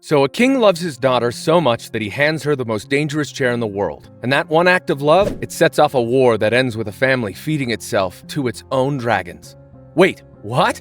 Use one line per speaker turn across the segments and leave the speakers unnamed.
So a king loves his daughter so much that he hands her the most dangerous chair in the world. And that one act of love, it sets off a war that ends with a family feeding itself to its own dragons. Wait, what?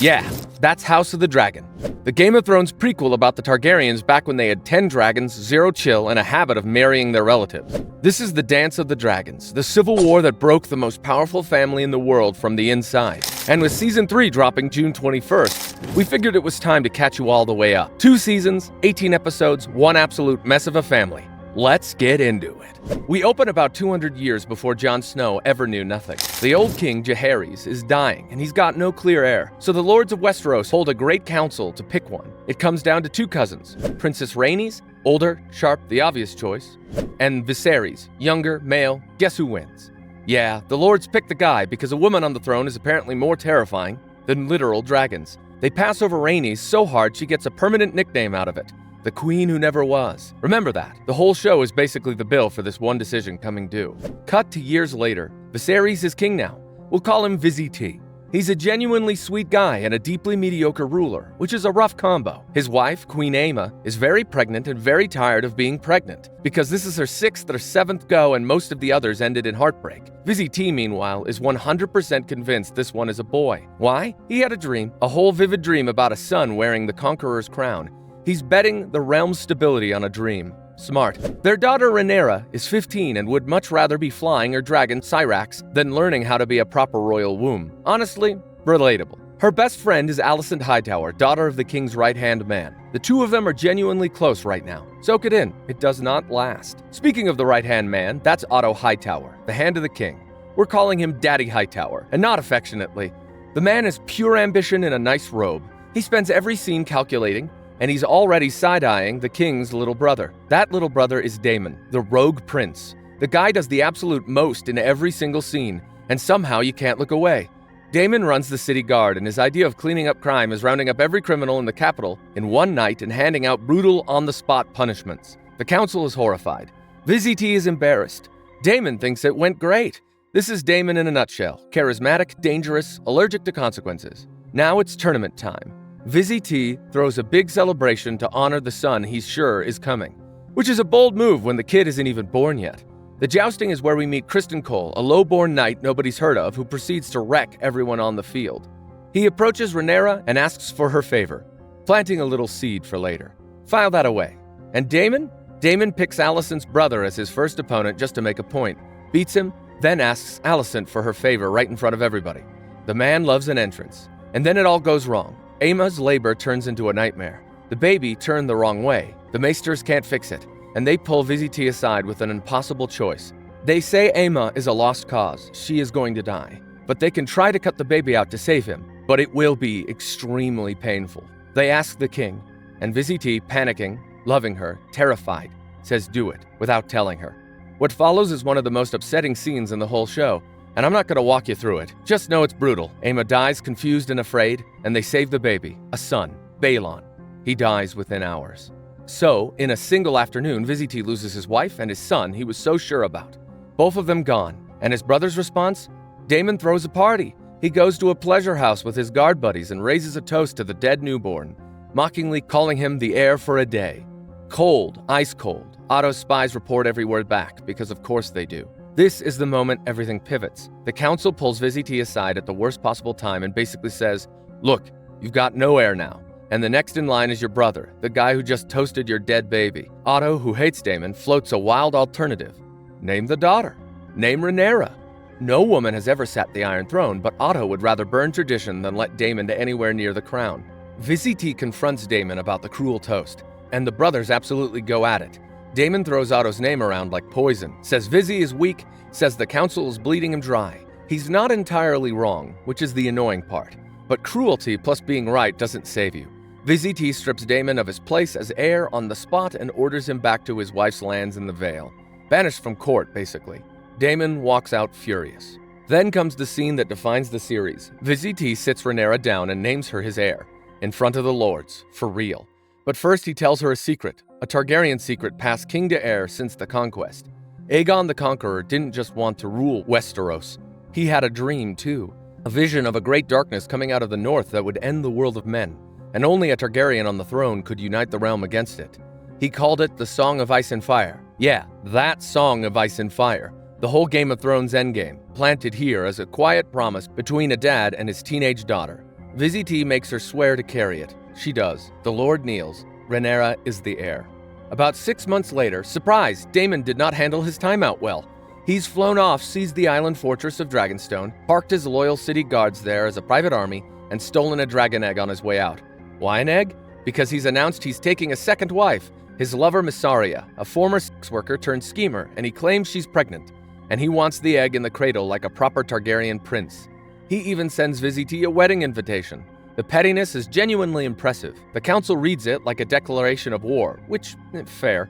Yeah, that's House of the Dragon, the Game of Thrones prequel about the Targaryens back when they had 10 dragons, 0 chill, and a habit of marrying their relatives. This is the Dance of the Dragons, the civil war that broke the most powerful family in the world from the inside. And with Season 3 dropping June 21st, we figured it was time to catch you all the way up. 2 seasons, 18 episodes, one absolute mess of a family. Let's get into it. We open about 200 years before Jon Snow ever knew nothing. The old king, Jaehaerys, is dying, and he's got no clear heir. So the lords of Westeros hold a great council to pick one. It comes down to 2 cousins, Princess Rhaenys, older, sharp, the obvious choice, and Viserys, younger, male. Guess who wins? Yeah, the lords pick the guy because a woman on the throne is apparently more terrifying than literal dragons. They pass over Rhaenys so hard she gets a permanent nickname out of it. The Queen Who Never Was. Remember that. The whole show is basically the bill for this one decision coming due. Cut to years later. Viserys is king now. We'll call him Vizzy T. He's a genuinely sweet guy and a deeply mediocre ruler, which is a rough combo. His wife, Queen Aemma, is very pregnant and very tired of being pregnant, because this is her 6th or 7th go and most of the others ended in heartbreak. Vizzy T, meanwhile, is 100% convinced this one is a boy. Why? He had a dream, a whole vivid dream about a son wearing the Conqueror's crown. He's betting the realm's stability on a dream. Smart. Their daughter Rhaenyra is 15 and would much rather be flying her dragon Syrax than learning how to be a proper royal womb. Honestly, relatable. Her best friend is Alicent Hightower, daughter of the king's right-hand man. The two of them are genuinely close right now. Soak it in. It does not last. Speaking of the right-hand man, that's Otto Hightower, the hand of the king. We're calling him Daddy Hightower, and not affectionately. The man is pure ambition in a nice robe. He spends every scene calculating, and he's already side-eyeing the king's little brother. That little brother is Damon, the rogue prince. The guy does the absolute most in every single scene, and somehow you can't look away. Damon runs the city guard, and his idea of cleaning up crime is rounding up every criminal in the capital in one night and handing out brutal, on-the-spot punishments. The council is horrified. Vizzy T is embarrassed. Damon thinks it went great. This is Damon in a nutshell. Charismatic, dangerous, allergic to consequences. Now it's tournament time. Vizzy T throws a big celebration to honor the son he's sure is coming, which is a bold move when the kid isn't even born yet. The jousting is where we meet Criston Cole, a low-born knight nobody's heard of who proceeds to wreck everyone on the field. He approaches Rhaenyra and asks for her favor, planting a little seed for later. File that away. And Damon? Damon picks Alicent's brother as his first opponent just to make a point, beats him, then asks Alicent for her favor right in front of everybody. The man loves an entrance. And then it all goes wrong. Aemma's labor turns into a nightmare. The baby turned the wrong way. The maesters can't fix it, and they pull Vizzy T aside with an impossible choice. They say Aemma is a lost cause. She is going to die. But they can try to cut the baby out to save him, but it will be extremely painful. They ask the king, and Vizzy T, panicking, loving her, terrified, says do it, without telling her. What follows is one of the most upsetting scenes in the whole show, and I'm not going to walk you through it. Just know it's brutal. Aemma dies confused and afraid, and they save the baby, a son, Balon. He dies within hours. So, in a single afternoon, Vizzy T loses his wife and his son he was so sure about. Both of them gone. And his brother's response? Damon throws a party. He goes to a pleasure house with his guard buddies and raises a toast to the dead newborn, mockingly calling him the heir for a day. Cold, ice cold. Otto's spies report every word back, because of course they do. This is the moment everything pivots. The council pulls Vizzy T aside at the worst possible time and basically says, look, you've got no heir now, and the next in line is your brother, the guy who just toasted your dead baby. Otto, who hates Damon, floats a wild alternative. Name the daughter. Name Rhaenyra. No woman has ever sat the Iron Throne, but Otto would rather burn tradition than let Damon to anywhere near the crown. Vizzy T confronts Damon about the cruel toast, and the brothers absolutely go at it. Damon throws Otto's name around like poison, says Vizzy is weak, says the council is bleeding him dry. He's not entirely wrong, which is the annoying part. But cruelty plus being right doesn't save you. Vizzy T strips Damon of his place as heir on the spot and orders him back to his wife's lands in the Vale. Banished from court, basically. Damon walks out furious. Then comes the scene that defines the series. Vizzy T sits Rhaenyra down and names her his heir, in front of the lords, for real. But first he tells her a secret, a Targaryen secret passed king to heir since the conquest. Aegon the Conqueror didn't just want to rule Westeros. He had a dream too, a vision of a great darkness coming out of the north that would end the world of men. and only a Targaryen on the throne could unite the realm against it. He called it the Song of Ice and Fire. Yeah, that Song of Ice and Fire. The whole Game of Thrones endgame, planted here as a quiet promise between a dad and his teenage daughter. Vizzy T makes her swear to carry it. She does. The Lord kneels. Rhaenyra is the heir. About 6 months later, surprise, Damon did not handle his time out well. He's flown off, seized the island fortress of Dragonstone, parked his loyal city guards there as a private army, and stolen a dragon egg on his way out. Why an egg? Because he's announced he's taking a second wife, his lover Missaria, a former sex worker turned schemer, and he claims she's pregnant. And he wants the egg in the cradle like a proper Targaryen prince. He even sends Vizzy T a wedding invitation. The pettiness is genuinely impressive. The council reads it like a declaration of war, which, fair.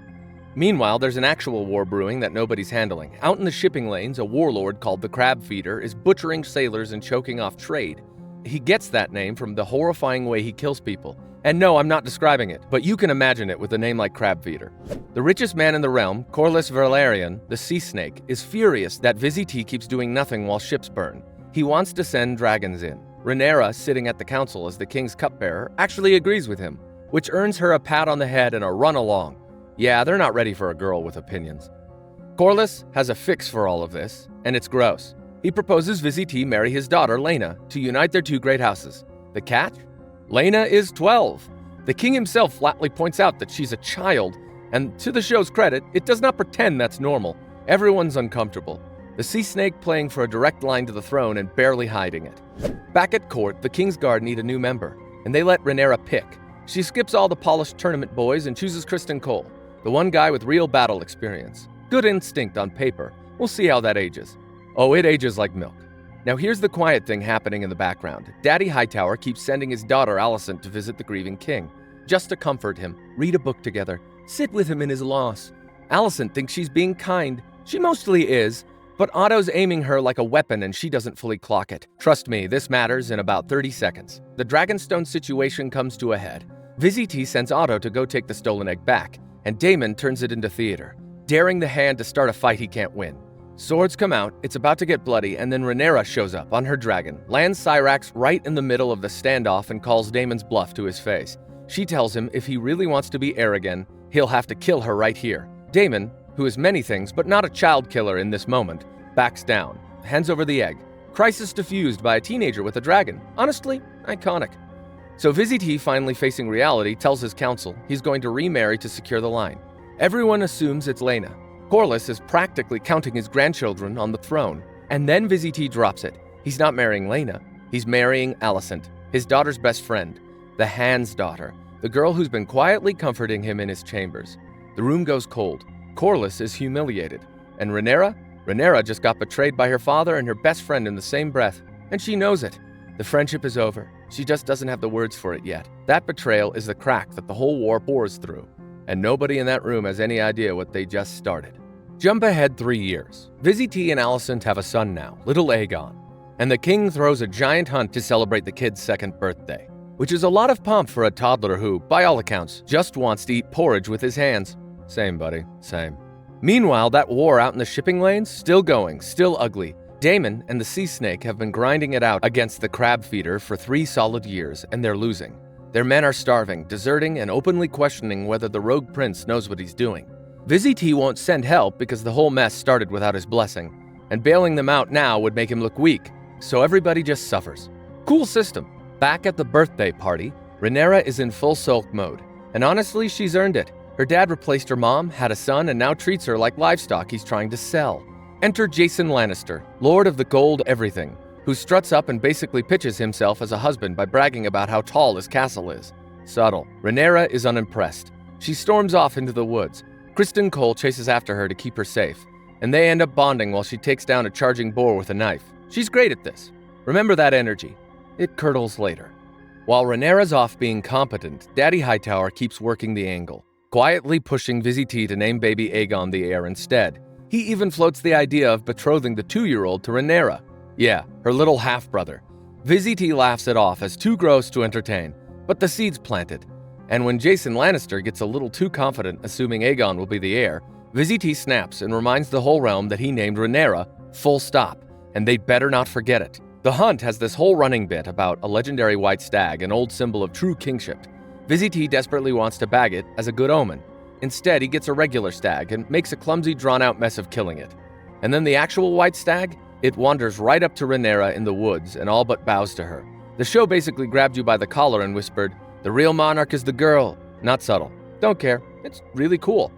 Meanwhile, there's an actual war brewing that nobody's handling. Out in the shipping lanes, a warlord called the Crab Feeder is butchering sailors and choking off trade. He gets that name from the horrifying way he kills people. And no, I'm not describing it, but you can imagine it with a name like Crab Feeder. The richest man in the realm, Corlys Velaryon, the sea snake, is furious that Vizzy T keeps doing nothing while ships burn. He wants to send dragons in. Rhaenyra, sitting at the council as the king's cupbearer, actually agrees with him, which earns her a pat on the head and a run along. Yeah, they're not ready for a girl with opinions. Corlys has a fix for all of this, and it's gross. He proposes Vizzy T marry his daughter, Laena, to unite their two great houses. The catch? Laena is 12. The king himself flatly points out that she's a child, and to the show's credit, it does not pretend that's normal. Everyone's uncomfortable. The sea snake playing for a direct line to the throne and barely hiding it. Back at court, the King's Guard need a new member, and they let Rhaenyra pick. She skips all the polished tournament boys and chooses Criston Cole, the one guy with real battle experience. Good instinct on paper. We'll see how that ages. Oh, it ages like milk. Now here's the quiet thing happening in the background. Daddy Hightower keeps sending his daughter Alicent to visit the grieving king, just to comfort him, read a book together, sit with him in his loss. Alicent thinks she's being kind. She mostly is, but Otto's aiming her like a weapon and she doesn't fully clock it. Trust me, this matters in about 30 seconds. The Dragonstone situation comes to a head. Vizzy T sends Otto to go take the stolen egg back, and Damon turns it into theater, daring the hand to start a fight he can't win. Swords come out, it's about to get bloody, and then Rhaenyra shows up on her dragon, lands Syrax right in the middle of the standoff and calls Daemon's bluff to his face. She tells him if he really wants to be heir again, he'll have to kill her right here. Daemon, who is many things but not a child killer in this moment, backs down, hands over the egg. Crisis diffused by a teenager with a dragon. Honestly, iconic. So Vizzy T, finally facing reality, tells his council he's going to remarry to secure the line. Everyone assumes it's Laena. Corlys is practically counting his grandchildren on the throne. And then Vizzy T drops it. He's not marrying Laena. He's marrying Alicent, his daughter's best friend, the Hand's daughter, the girl who's been quietly comforting him in his chambers. The room goes cold. Corlys is humiliated. And Rhaenyra just got betrayed by her father and her best friend in the same breath. And she knows it. The friendship is over. She just doesn't have the words for it yet. That betrayal is the crack that the whole war pours through. And nobody in that room has any idea what they just started. Jump ahead 3 years. Vizzy T and Alicent have a son now, little Aegon. And the king throws a giant hunt to celebrate the kid's second birthday, which is a lot of pomp for a toddler who, by all accounts, just wants to eat porridge with his hands. Same, buddy, same. Meanwhile, that war out in the shipping lanes, still going, still ugly. Damon and the Sea Snake have been grinding it out against the Crab Feeder for 3 solid years, and they're losing. Their men are starving, deserting, and openly questioning whether the rogue prince knows what he's doing. Vizzy T won't send help because the whole mess started without his blessing, and bailing them out now would make him look weak, so everybody just suffers. Cool system. Back at the birthday party, Rhaenyra is in full sulk mode, and honestly, she's earned it. Her dad replaced her mom, had a son, and now treats her like livestock he's trying to sell. Enter Jason Lannister, Lord of the Gold Everything, who struts up and basically pitches himself as a husband by bragging about how tall his castle is. Subtle. Rhaenyra is unimpressed. She storms off into the woods. Criston Cole chases after her to keep her safe, and they end up bonding while she takes down a charging boar with a knife. She's great at this. Remember that energy. It curdles later. While Rhaenyra's off being competent, Daddy Hightower keeps working the angle, quietly pushing Vizzy T to name baby Aegon the heir instead. He even floats the idea of betrothing the 2-year-old to Rhaenyra. Yeah, her little half-brother. Vizzy T laughs it off as too gross to entertain, but the seed's planted. And when Jason Lannister gets a little too confident assuming Aegon will be the heir, Vizzy T snaps and reminds the whole realm that he named Rhaenyra full stop, and they'd better not forget it. The hunt has this whole running bit about a legendary white stag, an old symbol of true kingship. Vizzy desperately wants to bag it as a good omen. Instead, he gets a regular stag and makes a clumsy, drawn-out mess of killing it. And then the actual white stag? It wanders right up to Rhaenyra in the woods and all but bows to her. The show basically grabbed you by the collar and whispered, "The real monarch is the girl." Not subtle. Don't care. It's really cool.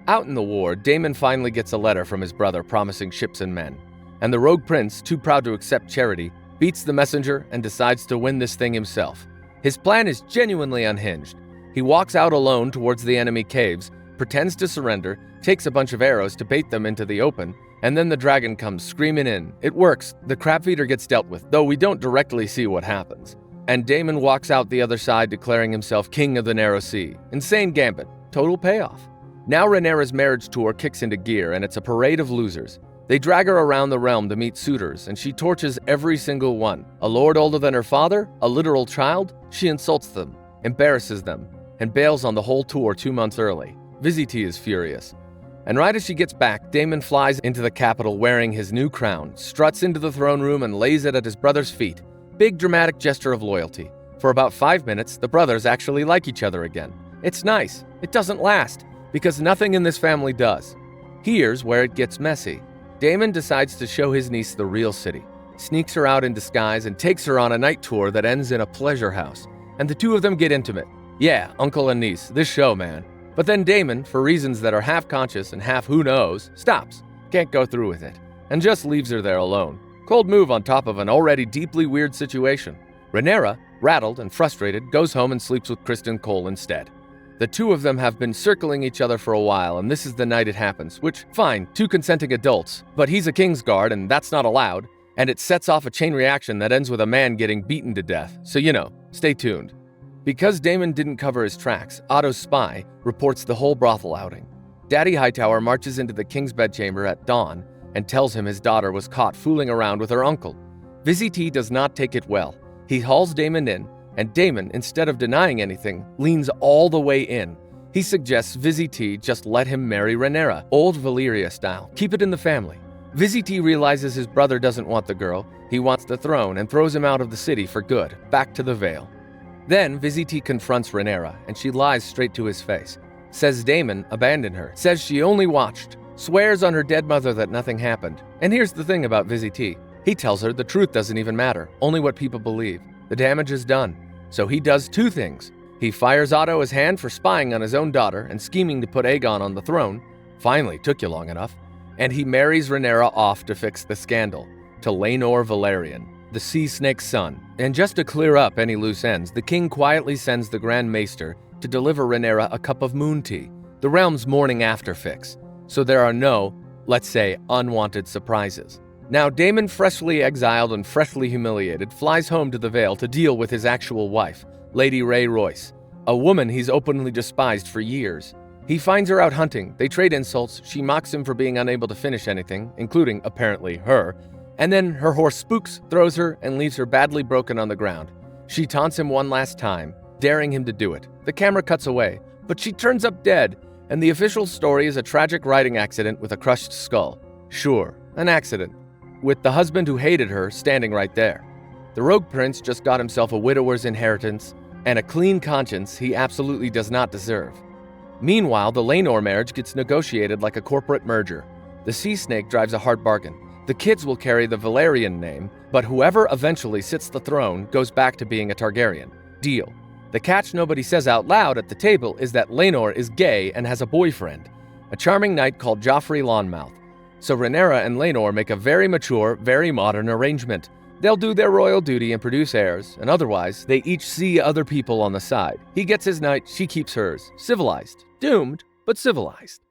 Out in the war, Damon finally gets a letter from his brother promising ships and men. And the rogue prince, too proud to accept charity, beats the messenger and decides to win this thing himself. His plan is genuinely unhinged. He walks out alone towards the enemy caves, pretends to surrender, takes a bunch of arrows to bait them into the open, and then the dragon comes screaming in. It works. The crab feeder gets dealt with, though we don't directly see what happens. And Damon walks out the other side, declaring himself king of the Narrow Sea. Insane gambit. Total payoff. Now Rhaenyra's marriage tour kicks into gear, and it's a parade of losers. They drag her around the realm to meet suitors, and she torches every single one. A lord older than her father, a literal child, she insults them, embarrasses them, and bails on the whole tour 2 months early. Vizzy is furious. And right as she gets back, Damon flies into the capital wearing his new crown, struts into the throne room and lays it at his brother's feet. Big dramatic gesture of loyalty. For about 5 minutes, the brothers actually like each other again. It's nice. It doesn't last, because nothing in this family does. Here's where it gets messy. Damon decides to show his niece the real city, sneaks her out in disguise and takes her on a night tour that ends in a pleasure house. And the two of them get intimate. Yeah, uncle and niece, this show, man. But then Damon, for reasons that are half conscious and half who knows, stops, can't go through with it, and just leaves her there alone. Cold move on top of an already deeply weird situation. Rhaenyra, rattled and frustrated, goes home and sleeps with Criston Cole instead. The two of them have been circling each other for a while, and this is the night it happens, which, fine, 2 consenting adults, but he's a Kingsguard and that's not allowed, and it sets off a chain reaction that ends with a man getting beaten to death, so stay tuned. Because Damon didn't cover his tracks, Otto's spy reports the whole brothel outing. Daddy Hightower marches into the king's bedchamber at dawn and tells him his daughter was caught fooling around with her uncle. Vizzy does not take it well. He hauls Damon in, and Damon, instead of denying anything, leans all the way in. He suggests Vizzy just let him marry Rhaenyra, old Valyria style. Keep it in the family. Vizzy realizes his brother doesn't want the girl. He wants the throne and throws him out of the city for good, back to the Vale. Then Vizzy confronts Rhaenyra, and she lies straight to his face. Says Damon abandoned her, says she only watched, swears on her dead mother that nothing happened. And here's the thing about Vizzy. He tells her the truth doesn't even matter, only what people believe. The damage is done. So he does 2 things. He fires Otto his hand for spying on his own daughter and scheming to put Aegon on the throne. Finally, took you long enough. And he marries Rhaenyra off to fix the scandal, to Laenor Velaryon, the sea snake's son. And just to clear up any loose ends, the king quietly sends the Grand Maester to deliver Rhaenyra a cup of moon tea, the realm's morning after fix. So there are no, let's say, unwanted surprises. Now Damon, freshly exiled and freshly humiliated, flies home to the Vale to deal with his actual wife, Lady Ray Royce, a woman he's openly despised for years. He finds her out hunting, they trade insults, she mocks him for being unable to finish anything, including, apparently, her, and then her horse spooks, throws her, and leaves her badly broken on the ground. She taunts him one last time, daring him to do it. The camera cuts away, but she turns up dead, and the official story is a tragic riding accident with a crushed skull. Sure, an accident, with the husband who hated her standing right there. The rogue prince just got himself a widower's inheritance and a clean conscience he absolutely does not deserve. Meanwhile, the Laenor marriage gets negotiated like a corporate merger. The sea snake drives a hard bargain. The kids will carry the Velaryon name, but whoever eventually sits the throne goes back to being a Targaryen. Deal. The catch nobody says out loud at the table is that Laenor is gay and has a boyfriend, a charming knight called Joffrey Lonmouth. So Rhaenyra and Laenor make a very mature, very modern arrangement. They'll do their royal duty and produce heirs, and otherwise, they each see other people on the side. He gets his knight, she keeps hers. Civilized. Doomed, but civilized.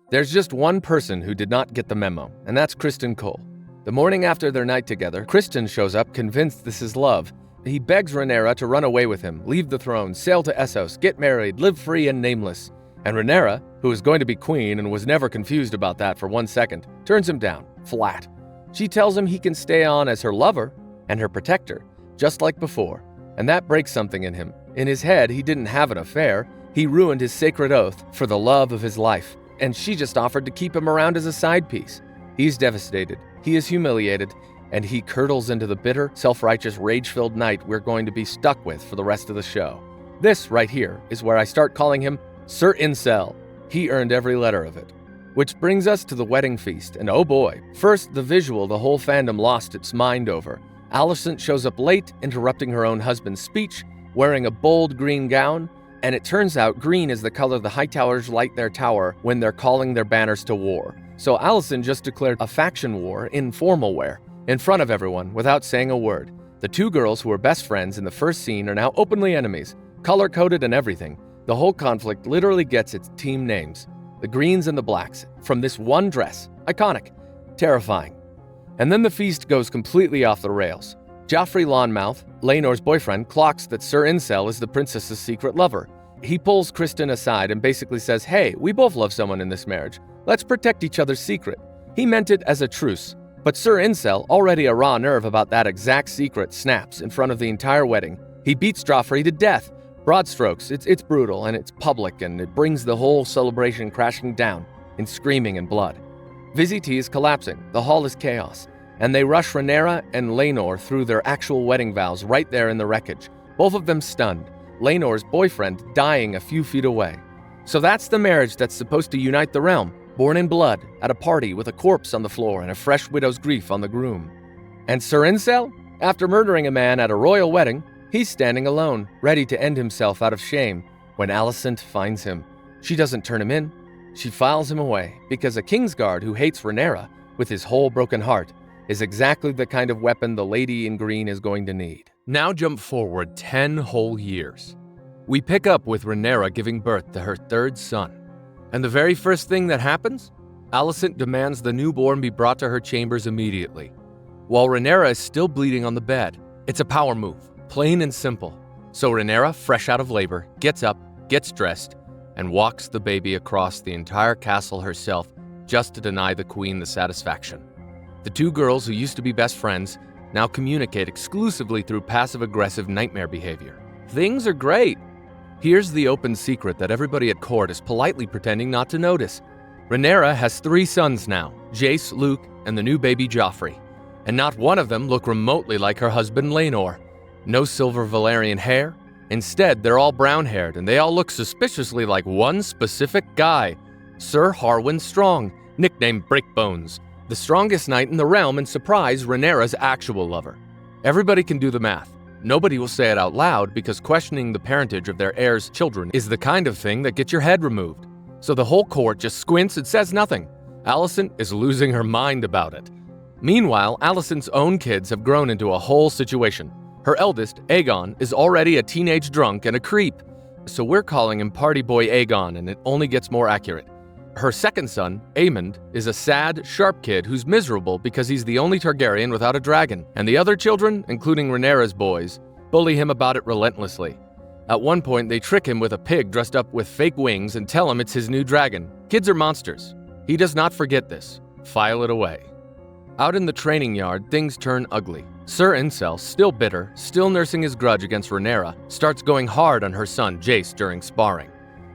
There's just one person who did not get the memo, and that's Criston Cole. The morning after their night together, Criston shows up convinced this is love. He begs Rhaenyra to run away with him, leave the throne, sail to Essos, get married, live free and nameless. And Rhaenyra, who is going to be queen and was never confused about that for 1 second, turns him down, flat. She tells him he can stay on as her lover and her protector, just like before, and that breaks something in him. In his head, he didn't have an affair. He ruined his sacred oath for the love of his life, and she just offered to keep him around as a side piece. He's devastated. He is humiliated. and he curdles into the bitter, self-righteous, rage-filled knight we're going to be stuck with for the rest of the show. This, right here, is where I start calling him Sir Incel. He earned every letter of it. Which brings us to the wedding feast, and oh boy, first the visual the whole fandom lost its mind over. Alicent shows up late, interrupting her own husband's speech, wearing a bold green gown, and it turns out green is the color the Hightowers light their tower when they're calling their banners to war. So Alicent just declared a faction war in formal wear, in front of everyone, without saying a word. The two girls who were best friends in the first scene are now openly enemies, color-coded and everything. The whole conflict literally gets its team names, the greens and the blacks, from this one dress. Iconic. Terrifying. And then the feast goes completely off the rails. Joffrey Lawnmouth, Laenor's boyfriend, clocks that Sir Incel is the princess's secret lover. He pulls Kristen aside and basically says, hey, we both love someone in this marriage. Let's protect each other's secret. He meant it as a truce. But Sir Incel, already a raw nerve about that exact secret, snaps in front of the entire wedding. He beats Joffrey to death. Broad strokes, it's brutal and it's public and it brings the whole celebration crashing down in screaming and blood. Vizzy T is collapsing, the hall is chaos, and they rush Rhaenyra and Laenor through their actual wedding vows right there in the wreckage, both of them stunned, Laenor's boyfriend dying a few feet away. So that's the marriage that's supposed to unite the realm, born in blood, at a party with a corpse on the floor and a fresh widow's grief on the groom. And Sir Incel? After murdering a man at a royal wedding, he's standing alone, ready to end himself out of shame when Alicent finds him. She doesn't turn him in. She files him away because a Kingsguard who hates Rhaenyra with his whole broken heart is exactly the kind of weapon the lady in green is going to need. Now jump forward 10 whole years. We pick up with Rhaenyra giving birth to her third son. And the very first thing that happens? Alicent demands the newborn be brought to her chambers immediately. While Rhaenyra is still bleeding on the bed. It's a power move. Plain and simple. So Rhaenyra, fresh out of labor, gets up, gets dressed, and walks the baby across the entire castle herself just to deny the queen the satisfaction. The two girls who used to be best friends now communicate exclusively through passive-aggressive nightmare behavior. Things are great. Here's the open secret that everybody at court is politely pretending not to notice. Rhaenyra has 3 sons now, Jace, Luke, and the new baby Joffrey. And not one of them look remotely like her husband Laenor. No silver Valyrian hair. Instead, they're all brown-haired, and they all look suspiciously like one specific guy, Sir Harwin Strong, nicknamed Breakbones, the strongest knight in the realm and surprise Rhaenyra's actual lover. Everybody can do the math. Nobody will say it out loud because questioning the parentage of their heir's children is the kind of thing that gets your head removed. So the whole court just squints and says nothing. Alicent is losing her mind about it. Meanwhile, Alicent's own kids have grown into a whole situation. Her eldest, Aegon, is already a teenage drunk and a creep, so we're calling him Party Boy Aegon, and it only gets more accurate. Her second son, Aemond, is a sad, sharp kid who's miserable because he's the only Targaryen without a dragon, and the other children, including Rhaenyra's boys, bully him about it relentlessly. At one point, they trick him with a pig dressed up with fake wings and tell him it's his new dragon. Kids are monsters. He does not forget this. File it away. Out in the training yard, things turn ugly. Sir Incel, still bitter, still nursing his grudge against Rhaenyra, starts going hard on her son Jace during sparring.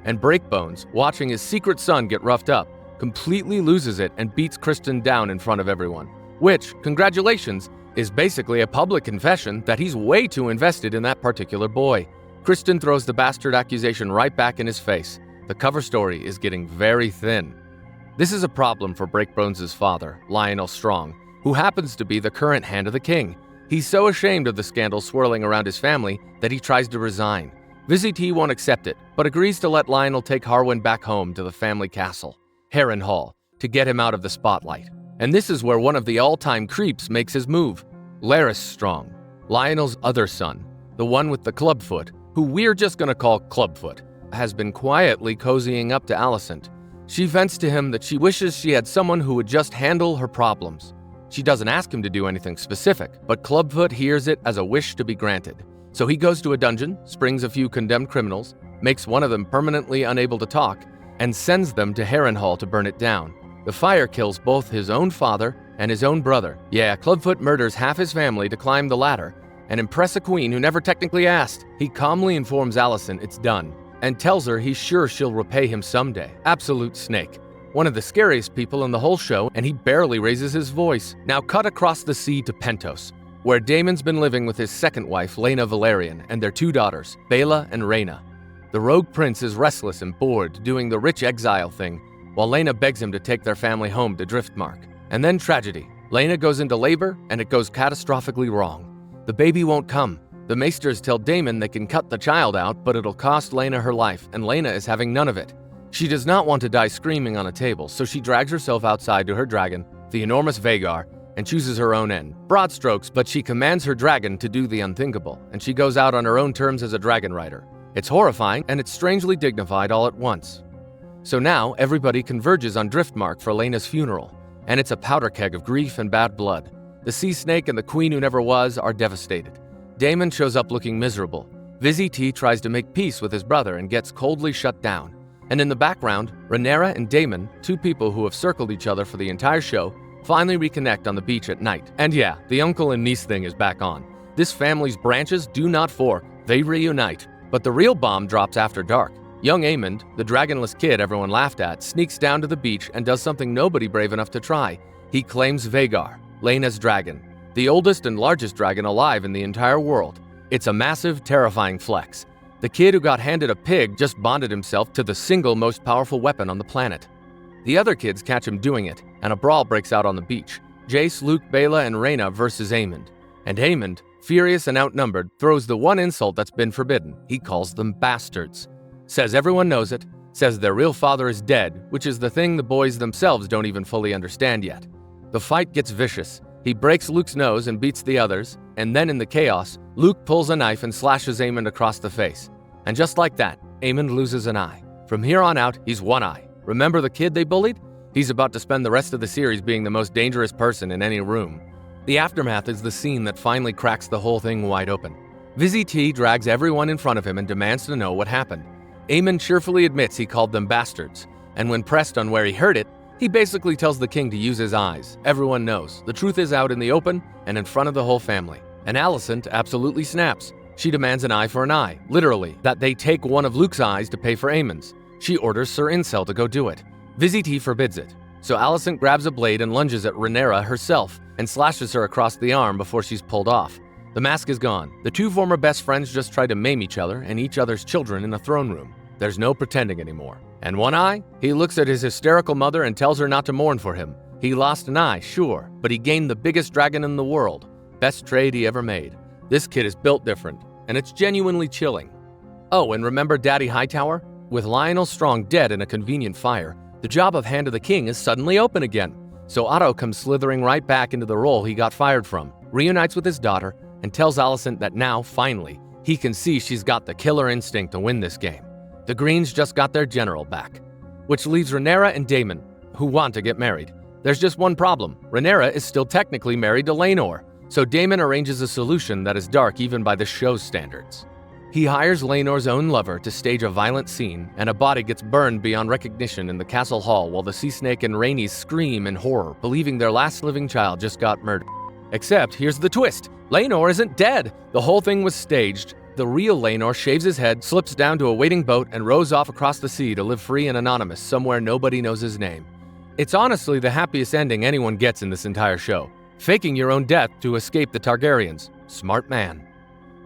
And Breakbones, watching his secret son get roughed up, completely loses it and beats Kristen down in front of everyone. Which, congratulations, is basically a public confession that he's way too invested in that particular boy. Kristen throws the bastard accusation right back in his face. The cover story is getting very thin. This is a problem for Breakbones' father, Lionel Strong, who happens to be the current Hand of the King. He's so ashamed of the scandal swirling around his family that he tries to resign. Vizzy T won't accept it, but agrees to let Lionel take Harwin back home to the family castle, Harrenhal, to get him out of the spotlight. And this is where one of the all-time creeps makes his move. Larys Strong, Lionel's other son, the one with the clubfoot, who we're just gonna call Clubfoot, has been quietly cozying up to Alicent. She vents to him that she wishes she had someone who would just handle her problems. She doesn't ask him to do anything specific, but Clubfoot hears it as a wish to be granted. So he goes to a dungeon, springs a few condemned criminals, makes one of them permanently unable to talk, and sends them to Harrenhal to burn it down. The fire kills both his own father and his own brother. Yeah, Clubfoot murders half his family to climb the ladder and impress a queen who never technically asked. He calmly informs Alicent it's done, and tells her he's sure she'll repay him someday. Absolute snake. one of the scariest people in the whole show, and he barely raises his voice. Now cut across the sea to Pentos, where Daemon's been living with his second wife, Laena Velaryon, and their 2 daughters, Baela and Rhaena. The rogue prince is restless and bored, doing the rich exile thing, while Laena begs him to take their family home to Driftmark. And then tragedy. Laena goes into labor, and it goes catastrophically wrong. The baby won't come. The maesters tell Daemon they can cut the child out, but it'll cost Laena her life, and Laena is having none of it. She does not want to die screaming on a table, so she drags herself outside to her dragon, the enormous Vhagar, and chooses her own end. Broad strokes, but she commands her dragon to do the unthinkable, and she goes out on her own terms as a dragon rider. It's horrifying, and it's strangely dignified all at once. So now, everybody converges on Driftmark for Laena's funeral, and it's a powder keg of grief and bad blood. The sea snake and the queen who never was are devastated. Daemon shows up looking miserable. Vizzy T tries to make peace with his brother and gets coldly shut down. And in the background, Rhaenyra and Daemon, 2 people who have circled each other for the entire show, finally reconnect on the beach at night. And yeah, the uncle and niece thing is back on. This family's branches do not fork, they reunite. But the real bomb drops after dark. Young Aemond, the dragonless kid everyone laughed at, sneaks down to the beach and does something nobody brave enough to try. He claims Vhagar, Laena's dragon, the oldest and largest dragon alive in the entire world. It's a massive, terrifying flex. The kid who got handed a pig just bonded himself to the single most powerful weapon on the planet. The other kids catch him doing it, and a brawl breaks out on the beach. Jace, Luke, Baela, and Rhaena versus Aemond. And Aemond, furious and outnumbered, throws the one insult that's been forbidden. He calls them bastards. Says everyone knows it, says their real father is dead, which is the thing the boys themselves don't even fully understand yet. The fight gets vicious. He breaks Luke's nose and beats the others, and then in the chaos, Luke pulls a knife and slashes Aemond across the face. And just like that, Aemond loses an eye. From here on out, he's one eye. Remember the kid they bullied? He's about to spend the rest of the series being the most dangerous person in any room. The aftermath is the scene that finally cracks the whole thing wide open. Vizzy T drags everyone in front of him and demands to know what happened. Aemond cheerfully admits he called them bastards, and when pressed on where he heard it, he basically tells the king to use his eyes. Everyone knows. The truth is out in the open and in front of the whole family. And Alicent absolutely snaps. She demands an eye for an eye, literally, that they take one of Luke's eyes to pay for Aemond's. She orders Sir Incel to go do it. Vizzy T forbids it. So Alicent grabs a blade and lunges at Rhaenyra herself and slashes her across the arm before she's pulled off. The mask is gone. The 2 former best friends just try to maim each other and each other's children in a throne room. There's no pretending anymore. And one eye? He looks at his hysterical mother and tells her not to mourn for him. He lost an eye, sure, but he gained the biggest dragon in the world. Best trade he ever made. This kid is built different, and it's genuinely chilling. Oh, and remember Daddy Hightower? With Lionel Strong dead in a convenient fire, the job of Hand of the King is suddenly open again. So Otto comes slithering right back into the role he got fired from, reunites with his daughter, and tells Alicent that now, finally, he can see she's got the killer instinct to win this game. The Greens just got their general back. Which leaves Rhaenyra and Daemon, who want to get married. There's just one problem. Rhaenyra is still technically married to Laenor, so Daemon arranges a solution that is dark even by the show's standards. He hires Laenor's own lover to stage a violent scene, and a body gets burned beyond recognition in the castle hall while the Sea Snake and Rhaenys scream in horror, believing their last living child just got murdered. Except, here's the twist. Laenor isn't dead. The whole thing was staged. The real Laenor shaves his head, slips down to a waiting boat, and rows off across the sea to live free and anonymous somewhere nobody knows his name. It's honestly the happiest ending anyone gets in this entire show. Faking your own death to escape the Targaryens. Smart man.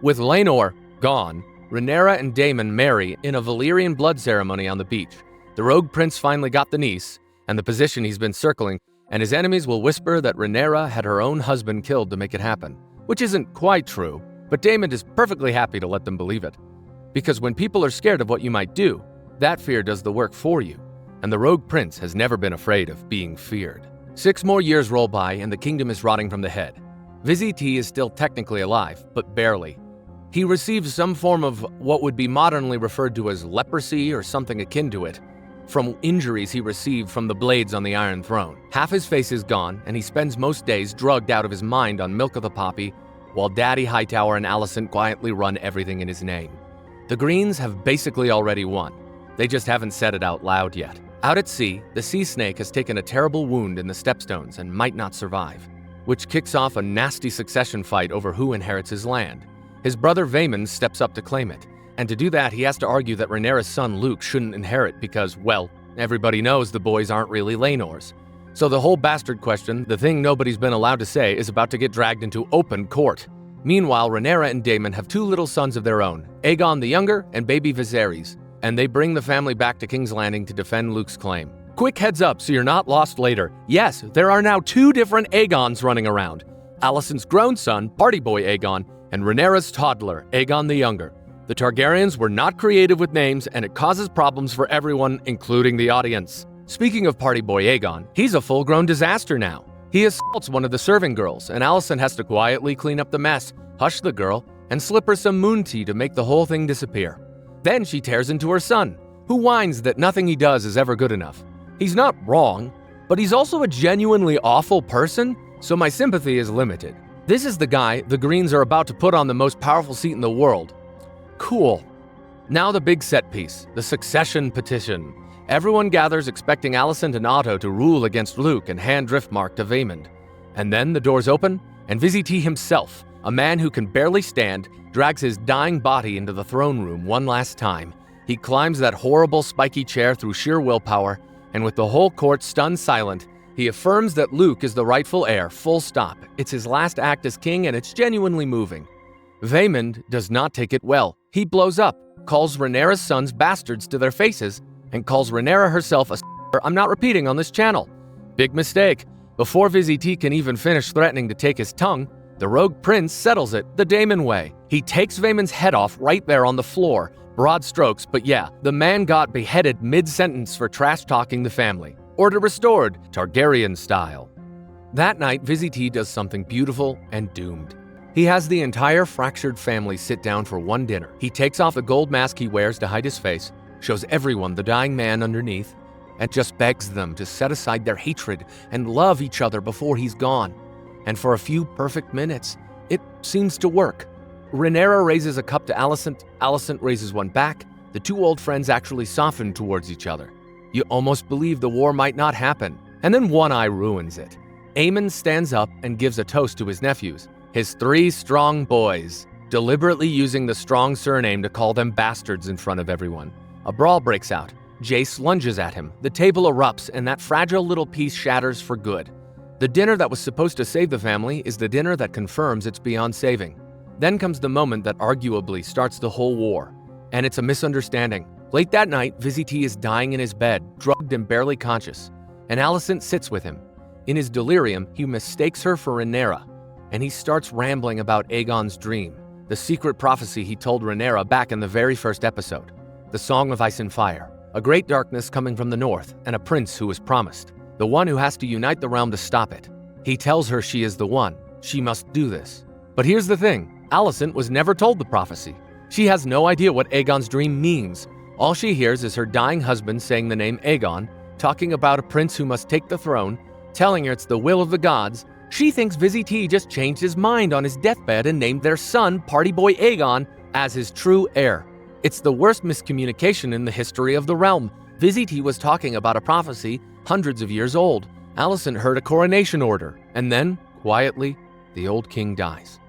With Laenor gone, Rhaenyra and Daemon marry in a Valyrian blood ceremony on the beach. The rogue prince finally got the niece, and the position he's been circling, and his enemies will whisper that Rhaenyra had her own husband killed to make it happen. Which isn't quite true, but Daemon is perfectly happy to let them believe it. Because when people are scared of what you might do, that fear does the work for you. And the rogue prince has never been afraid of being feared. 6 more years roll by and the kingdom is rotting from the head. Vizzy T is still technically alive, but barely. He receives some form of what would be modernly referred to as leprosy or something akin to it, from injuries he received from the blades on the Iron Throne. Half his face is gone, and he spends most days drugged out of his mind on Milk of the Poppy, while Daddy Hightower and Alicent quietly run everything in his name. The Greens have basically already won. They just haven't said it out loud yet. Out at sea, the Sea Snake has taken a terrible wound in the Stepstones and might not survive, which kicks off a nasty succession fight over who inherits his land. His brother Vaemond steps up to claim it, and to do that he has to argue that Rhaenyra's son Luke shouldn't inherit because, well, Everybody knows the boys aren't really Laenor's. So the whole bastard question, the thing nobody's been allowed to say, is about to get dragged into open court. Meanwhile, Rhaenyra and Damon have 2 little sons of their own, Aegon the Younger and baby Viserys, and they bring the family back to King's Landing to defend Luke's claim. Quick heads up so you're not lost later. Yes, there are now 2 different Aegons running around. Alicent's grown son, party boy Aegon, and Rhaenyra's toddler, Aegon the Younger. The Targaryens were not creative with names, and it causes problems for everyone, including the audience. Speaking of party boy Aegon, he's a full-grown disaster now. He assaults one of the serving girls, and Alicent has to quietly clean up the mess, hush the girl, and slip her some moon tea to make the whole thing disappear. Then she tears into her son, who whines that nothing he does is ever good enough. He's not wrong, but he's also a genuinely awful person, so my sympathy is limited. This is the guy the Greens are about to put on the most powerful seat in the world. Cool. Now the big set piece, the succession petition. Everyone gathers expecting Alicent and Otto to rule against Luke and hand Driftmark to Aemond. And then the doors open, and Vizzy T himself, a man who can barely stand, drags his dying body into the throne room one last time. He climbs that horrible spiky chair through sheer willpower, and with the whole court stunned silent, he affirms that Luke is the rightful heir, full stop. It's his last act as king, and it's genuinely moving. Aemond does not take it well. He blows up, calls Rhaenyra's sons bastards to their faces, and calls Rhaenyra herself a I'm not repeating on this channel. Big mistake. Before Vizzy T can even finish threatening to take his tongue, the rogue prince settles it the Damon way. He takes Vaemon's head off right there on the floor. Broad strokes, but yeah, the man got beheaded mid-sentence for trash-talking the family. Order restored, Targaryen style. That night, Vizzy T does something beautiful and doomed. He has the entire fractured family sit down for one dinner. He takes off the gold mask he wears to hide his face, shows everyone the dying man underneath, and just begs them to set aside their hatred and love each other before he's gone. And for a few perfect minutes, it seems to work. Rhaenyra raises a cup to Alicent, Alicent raises one back. The 2 old friends actually soften towards each other. You almost believe the war might not happen, and then One Eye ruins it. Aemond stands up and gives a toast to his nephews, his 3 strong boys, deliberately using the strong surname to call them bastards in front of everyone. A brawl breaks out. Jace lunges at him, the table erupts, and that fragile little piece shatters for good. The dinner that was supposed to save the family is the dinner that confirms it's beyond saving. Then comes the moment that arguably starts the whole war, and it's a misunderstanding. Late that night, Vizzy T is dying in his bed, drugged and barely conscious, and Alicent sits with him. In his delirium, he mistakes her for Rhaenyra, and he starts rambling about Aegon's dream, the secret prophecy he told Rhaenyra back in the very first episode. The Song of Ice and Fire, a great darkness coming from the north, and a prince who is promised, the one who has to unite the realm to stop it. He tells her she is the one, she must do this. But here's the thing, Alicent was never told the prophecy. She has no idea what Aegon's dream means. All she hears is her dying husband saying the name Aegon, talking about a prince who must take the throne, telling her it's the will of the gods. She thinks Vizzy T just changed his mind on his deathbed and named their son, party boy Aegon, as his true heir. It's the worst miscommunication in the history of the realm. Vizzy T was talking about a prophecy hundreds of years old. Alicent heard a coronation order, and then, quietly, the old king dies.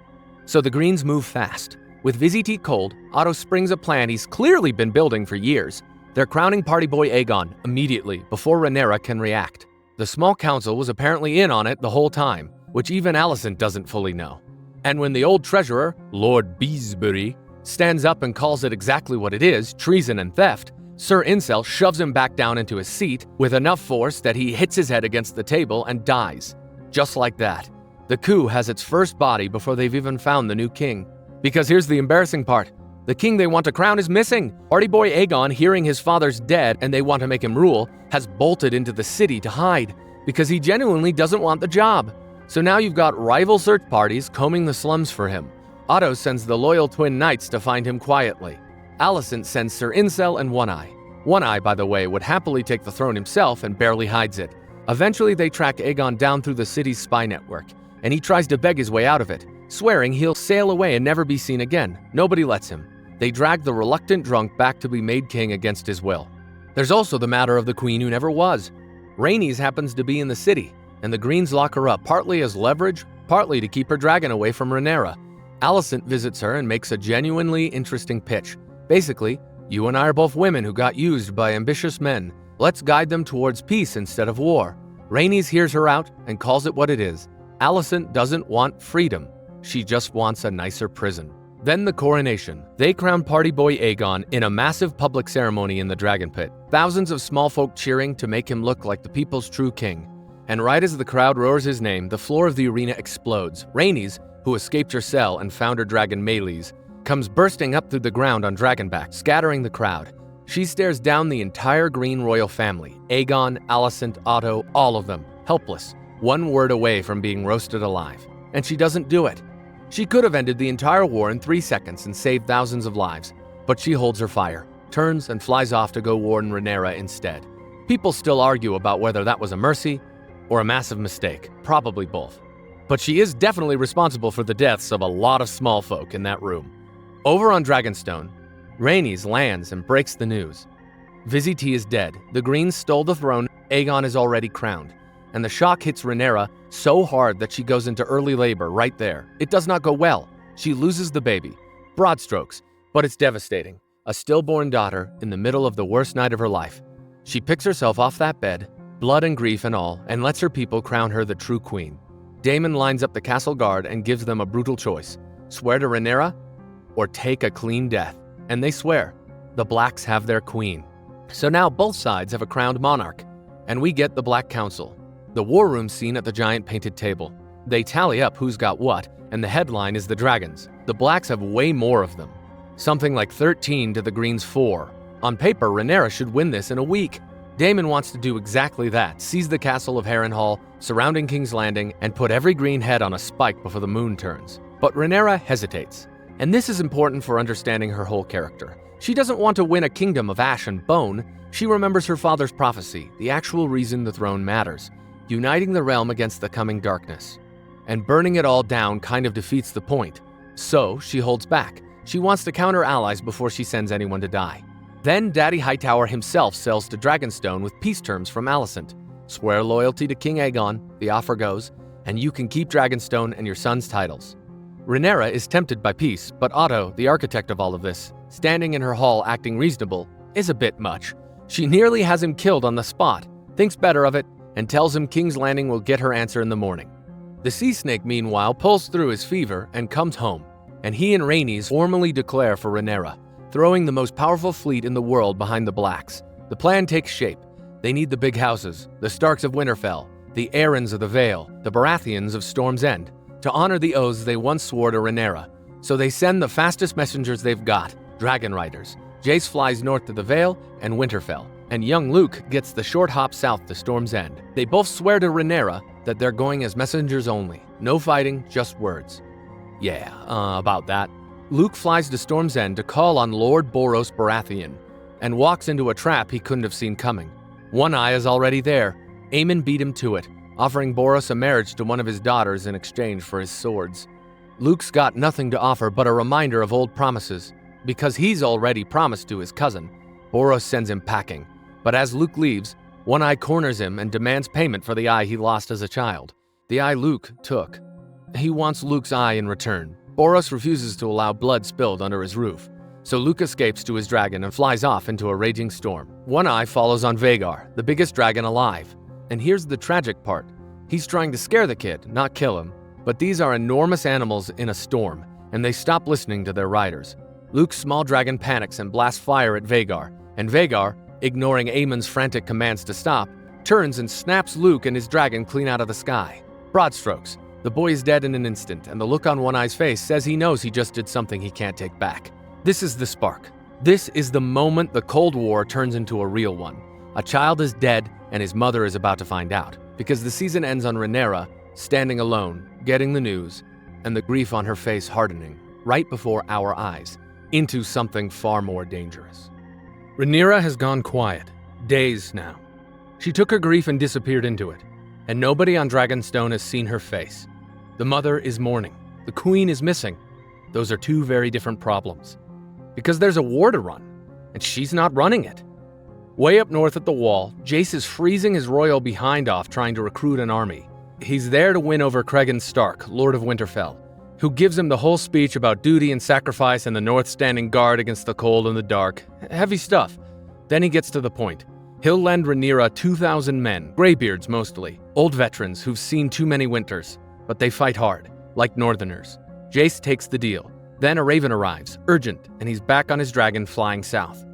So the Greens move fast. With Vizzy T cold, Otto springs a plan he's clearly been building for years. They're crowning party boy Aegon immediately, before Rhaenyra can react. The small council was apparently in on it the whole time, which even Alicent doesn't fully know. And when the old treasurer, Lord Beesbury, stands up and calls it exactly what it is, treason and theft, Sir Incel shoves him back down into his seat with enough force that he hits his head against the table and dies. Just like that. The coup has its first body before they've even found the new king. Because here's the embarrassing part. The king they want to crown is missing. Party boy Aegon, hearing his father's dead and they want to make him rule, has bolted into the city to hide because he genuinely doesn't want the job. So now you've got rival search parties combing the slums for him. Otto sends the loyal twin knights to find him quietly. Alicent sends Sir Incel and One Eye. One Eye, by the way, would happily take the throne himself and barely hides it. Eventually, they track Aegon down through the city's spy network, and he tries to beg his way out of it, swearing he'll sail away and never be seen again. Nobody lets him. They drag the reluctant drunk back to be made king against his will. There's also the matter of the queen who never was. Rhaenys happens to be in the city, and the Greens lock her up partly as leverage, partly to keep her dragon away from Rhaenyra. Alicent visits her and makes a genuinely interesting pitch. Basically, you and I are both women who got used by ambitious men, Let's guide them towards peace instead of war. Rhaenys hears her out and calls it what it is. Alicent doesn't want freedom. She just wants a nicer prison. Then the coronation. They crown party boy Aegon in a massive public ceremony in the Dragon Pit. Thousands of small folk cheering to make him look like the people's true king. And right as the crowd roars his name, the floor of the arena explodes. Rhaenys, who escaped her cell and found her dragon Marries, comes bursting up through the ground on dragonback, scattering the crowd. She stares down the entire Green royal family, Aegon, Alicent, Otto, all of them, helpless, one word away from being roasted alive. And she doesn't do it. She could have ended the entire war in 3 seconds and saved thousands of lives, but she holds her fire, turns and flies off to go warn Rhaenyra instead. People still argue about whether that was a mercy or a massive mistake, probably both. But she is definitely responsible for the deaths of a lot of small folk in that room. Over on Dragonstone, Rhaenys lands and breaks the news. Vizzy T is dead, the Greens stole the throne, Aegon is already crowned, and the shock hits Rhaenyra so hard that she goes into early labor right there. It does not go well. She loses the baby. Broad strokes, but it's devastating. A stillborn daughter in the middle of the worst night of her life. She picks herself off that bed, blood and grief and all, and lets her people crown her the true queen. Damon lines up the castle guard and gives them a brutal choice. Swear to Rhaenyra or take a clean death. And they swear. The Blacks have their queen. So now both sides have a crowned monarch, and we get the Black Council. The war room scene at the giant painted table. They tally up who's got what, and the headline is the dragons. The Blacks have way more of them. Something like 13 to the Greens' 4. On paper, Rhaenyra should win this in a week. Daemon wants to do exactly that, seize the castle of Harrenhal, surrounding King's Landing, and put every green head on a spike before the moon turns. But Rhaenyra hesitates. And this is important for understanding her whole character. She doesn't want to win a kingdom of ash and bone. She remembers her father's prophecy, the actual reason the throne matters. Uniting the realm against the coming darkness. And burning it all down kind of defeats the point. So she holds back. She wants to counter allies before she sends anyone to die. Then Daddy Hightower himself sells to Dragonstone with peace terms from Alicent. Swear loyalty to King Aegon, the offer goes, and you can keep Dragonstone and your son's titles. Rhaenyra is tempted by peace, but Otto, the architect of all of this, standing in her hall acting reasonable, is a bit much. She nearly has him killed on the spot, thinks better of it, and tells him King's Landing will get her answer in the morning. The Sea Snake, meanwhile, pulls through his fever and comes home, and he and Rhaenys formally declare for Rhaenyra, throwing the most powerful fleet in the world behind the Blacks. The plan takes shape. They need the big houses, the Starks of Winterfell, the Aarons of the Vale, the Baratheons of Storm's End, to honor the oaths they once swore to Rhaenyra. So they send the fastest messengers they've got, dragon riders. Jace flies north to the Vale and Winterfell, and young Luke gets the short hop south to Storm's End. They both swear to Rhaenyra that they're going as messengers only. No fighting, just words. Yeah, about that. Luke flies to Storm's End to call on Lord Boros Baratheon, and walks into a trap he couldn't have seen coming. One Eye is already there. Aemond beat him to it, offering Boros a marriage to one of his daughters in exchange for his swords. Luke's got nothing to offer but a reminder of old promises. Because he's already promised to his cousin, Boros sends him packing. But as Luke leaves, One Eye corners him and demands payment for the eye he lost as a child. The eye Luke took. He wants Luke's eye in return. Boros refuses to allow blood spilled under his roof. So Luke escapes to his dragon and flies off into a raging storm. One Eye follows on Vhagar, the biggest dragon alive. And here's the tragic part. He's trying to scare the kid, not kill him. But these are enormous animals in a storm, and they stop listening to their riders. Luke's small dragon panics and blasts fire at Vhagar, and Vhagar, ignoring Aemond's frantic commands to stop, turns and snaps Luke and his dragon clean out of the sky. Broad strokes. The boy is dead in an instant, and the look on One Eye's face says he knows he just did something he can't take back. This is the spark. This is the moment the Cold War turns into a real one. A child is dead, and his mother is about to find out, because the season ends on Rhaenyra standing alone, getting the news, and the grief on her face hardening, right before our eyes, into something far more dangerous. Rhaenyra has gone quiet, days now. She took her grief and disappeared into it, and nobody on Dragonstone has seen her face. The mother is mourning. The queen is missing. Those are two very different problems. Because there's a war to run, and she's not running it. Way up north at the Wall, Jace is freezing his royal behind off trying to recruit an army. He's there to win over Cregan Stark, Lord of Winterfell, who gives him the whole speech about duty and sacrifice and the North standing guard against the cold and the dark. Heavy stuff. Then he gets to the point. He'll lend Rhaenyra 2,000 men, graybeards mostly, old veterans who've seen too many winters, but they fight hard, like northerners. Jace takes the deal. Then a raven arrives, urgent, and he's back on his dragon flying south.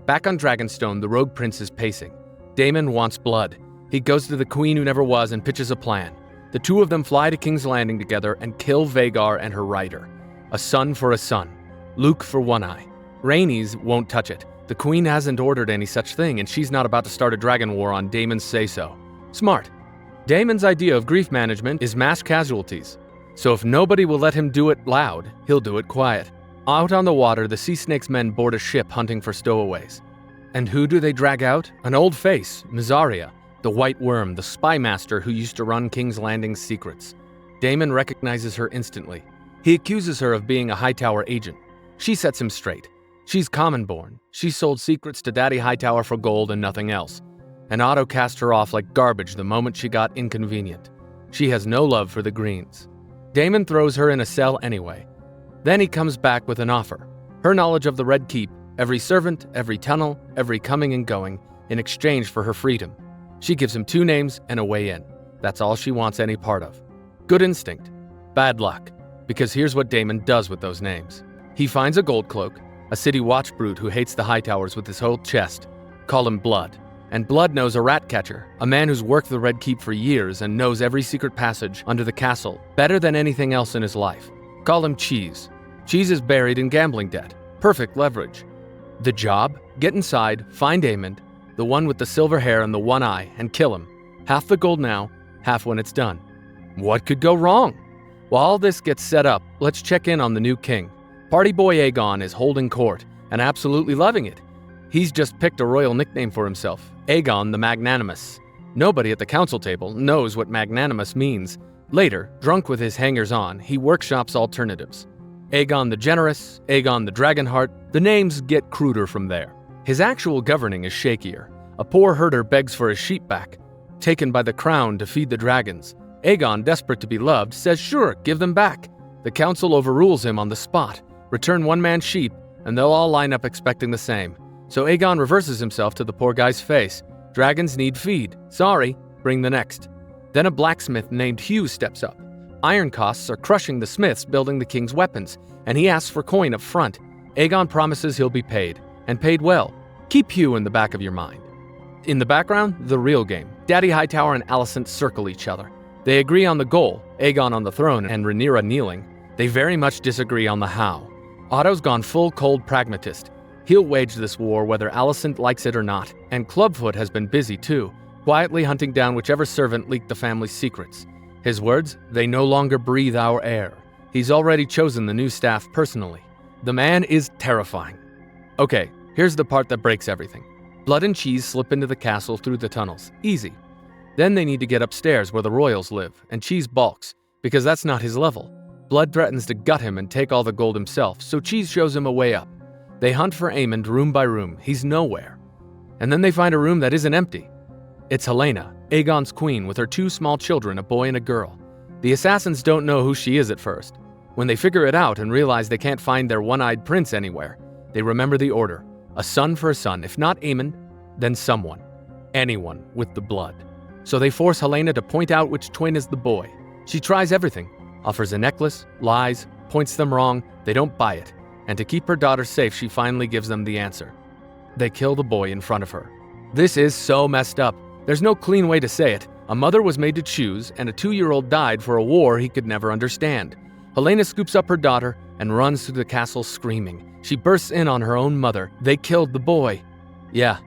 Back on Dragonstone, the rogue prince is pacing. Damon wants blood. He goes to the queen who never was and pitches a plan. The two of them fly to King's Landing together and kill Vhagar and her rider. A son for a son. Luke for One Eye. Rhaenys won't touch it. The queen hasn't ordered any such thing, and she's not about to start a dragon war on Damon's say-so. Smart. Damon's idea of grief management is mass casualties. So if nobody will let him do it loud, he'll do it quiet. Out on the water, the Sea Snake's men board a ship hunting for stowaways. And who do they drag out? An old face, Mysaria, the White Worm, the spy master who used to run King's Landing's secrets. Damon recognizes her instantly. He accuses her of being a Hightower agent. She sets him straight. She's common-born. She sold secrets to Daddy Hightower for gold and nothing else. And Otto cast her off like garbage the moment she got inconvenient. She has no love for the Greens. Damon throws her in a cell anyway. Then he comes back with an offer. Her knowledge of the Red Keep, every servant, every tunnel, every coming and going, in exchange for her freedom. She gives him 2 names and a way in. That's all she wants any part of. Good instinct. Bad luck. Because here's what Damon does with those names. He finds a gold cloak, a city watch brute who hates the Hightowers with his whole chest. Call him Blood. And Blood knows a rat catcher, a man who's worked the Red Keep for years and knows every secret passage under the castle better than anything else in his life. Call him Cheese. Cheese is buried in gambling debt. Perfect leverage. The job? Get inside, find Aemond, the one with the silver hair and the one eye, and kill him. Half the gold now, half when it's done. What could go wrong? While all this gets set up, let's check in on the new king. Party boy Aegon is holding court, and absolutely loving it. He's just picked a royal nickname for himself, Aegon the Magnanimous. Nobody at the council table knows what magnanimous means. Later, drunk with his hangers-on, he workshops alternatives. Aegon the Generous, Aegon the Dragonheart, the names get cruder from there. His actual governing is shakier. A poor herder begs for his sheep back, taken by the crown to feed the dragons. Aegon, desperate to be loved, says sure, give them back. The council overrules him on the spot. Return one man's sheep, and they'll all line up expecting the same. So Aegon reverses himself to the poor guy's face. Dragons need feed. Sorry, bring the next. Then a blacksmith named Hugh steps up. Iron costs are crushing the smiths building the king's weapons, and he asks for coin up front. Aegon promises he'll be paid, and paid well. Keep Hugh in the back of your mind. In the background, the real game. Daddy Hightower and Alicent circle each other. They agree on the goal, Aegon on the throne and Rhaenyra kneeling. They very much disagree on the how. Otto's gone full cold pragmatist. He'll wage this war whether Alicent likes it or not, and Clubfoot has been busy too, quietly hunting down whichever servant leaked the family's secrets. His words, they no longer breathe our air. He's already chosen the new staff personally. The man is terrifying. Okay, here's the part that breaks everything. Blood and Cheese slip into the castle through the tunnels. Easy. Then they need to get upstairs where the royals live, and Cheese balks, because that's not his level. Blood threatens to gut him and take all the gold himself, so Cheese shows him a way up. They hunt for Aemond room by room. He's nowhere. And then they find a room that isn't empty. It's Helaena, Aegon's queen, with her 2 small children, a boy and a girl. The assassins don't know who she is at first. When they figure it out and realize they can't find their one-eyed prince anywhere, they remember the order. A son for a son. If not Aemond, then someone. Anyone with the blood. So they force Helaena to point out which twin is the boy. She tries everything. Offers a necklace, lies, points them wrong, they don't buy it. And to keep her daughter safe, she finally gives them the answer. They kill the boy in front of her. This is so messed up. There's no clean way to say it. A mother was made to choose, and a 2-year-old died for a war he could never understand. Helaena scoops up her daughter and runs through the castle screaming. She bursts in on her own mother. They killed the boy. Yeah,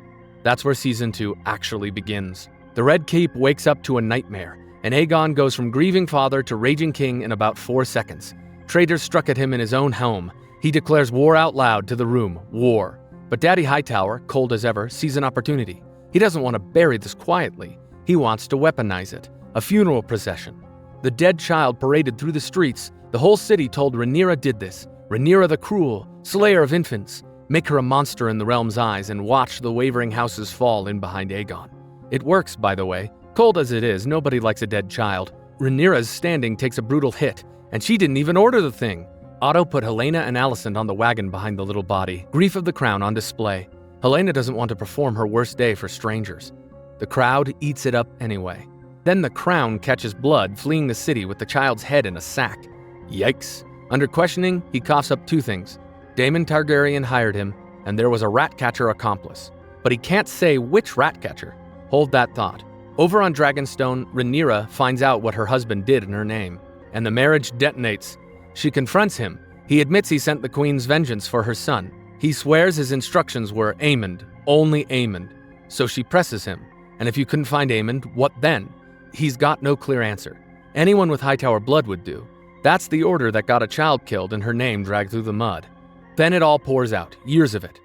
that's where season 2 actually begins. The Red Keep wakes up to a nightmare, and Aegon goes from grieving father to raging king in about 4 seconds. Traitors struck at him in his own home. He declares war out loud to the room, war. But Daddy Hightower, cold as ever, sees an opportunity. He doesn't want to bury this quietly. He wants to weaponize it, a funeral procession. The dead child paraded through the streets. The whole city told Rhaenyra did this. Rhaenyra the cruel, slayer of infants. Make her a monster in the realm's eyes and watch the wavering houses fall in behind Aegon. It works, by the way. Cold as it is, nobody likes a dead child. Rhaenyra's standing takes a brutal hit, and she didn't even order the thing. Otto put Helaena and Alicent on the wagon behind the little body, grief of the crown on display. Helena doesn't want to perform her worst day for strangers. The crowd eats it up anyway. Then the crown catches blood fleeing the city with the child's head in a sack. Yikes. Under questioning, he coughs up two things. Daemon Targaryen hired him, and there was a rat catcher accomplice. But he can't say which rat catcher. Hold that thought. Over on Dragonstone, Rhaenyra finds out what her husband did in her name, and the marriage detonates. She confronts him. He admits he sent the queen's vengeance for her son. He swears his instructions were Aemond, only Aemond. So she presses him. And if you couldn't find Aemond, what then? He's got no clear answer. Anyone with Hightower blood would do. That's the order that got a child killed and her name dragged through the mud. Then it all pours out, years of it.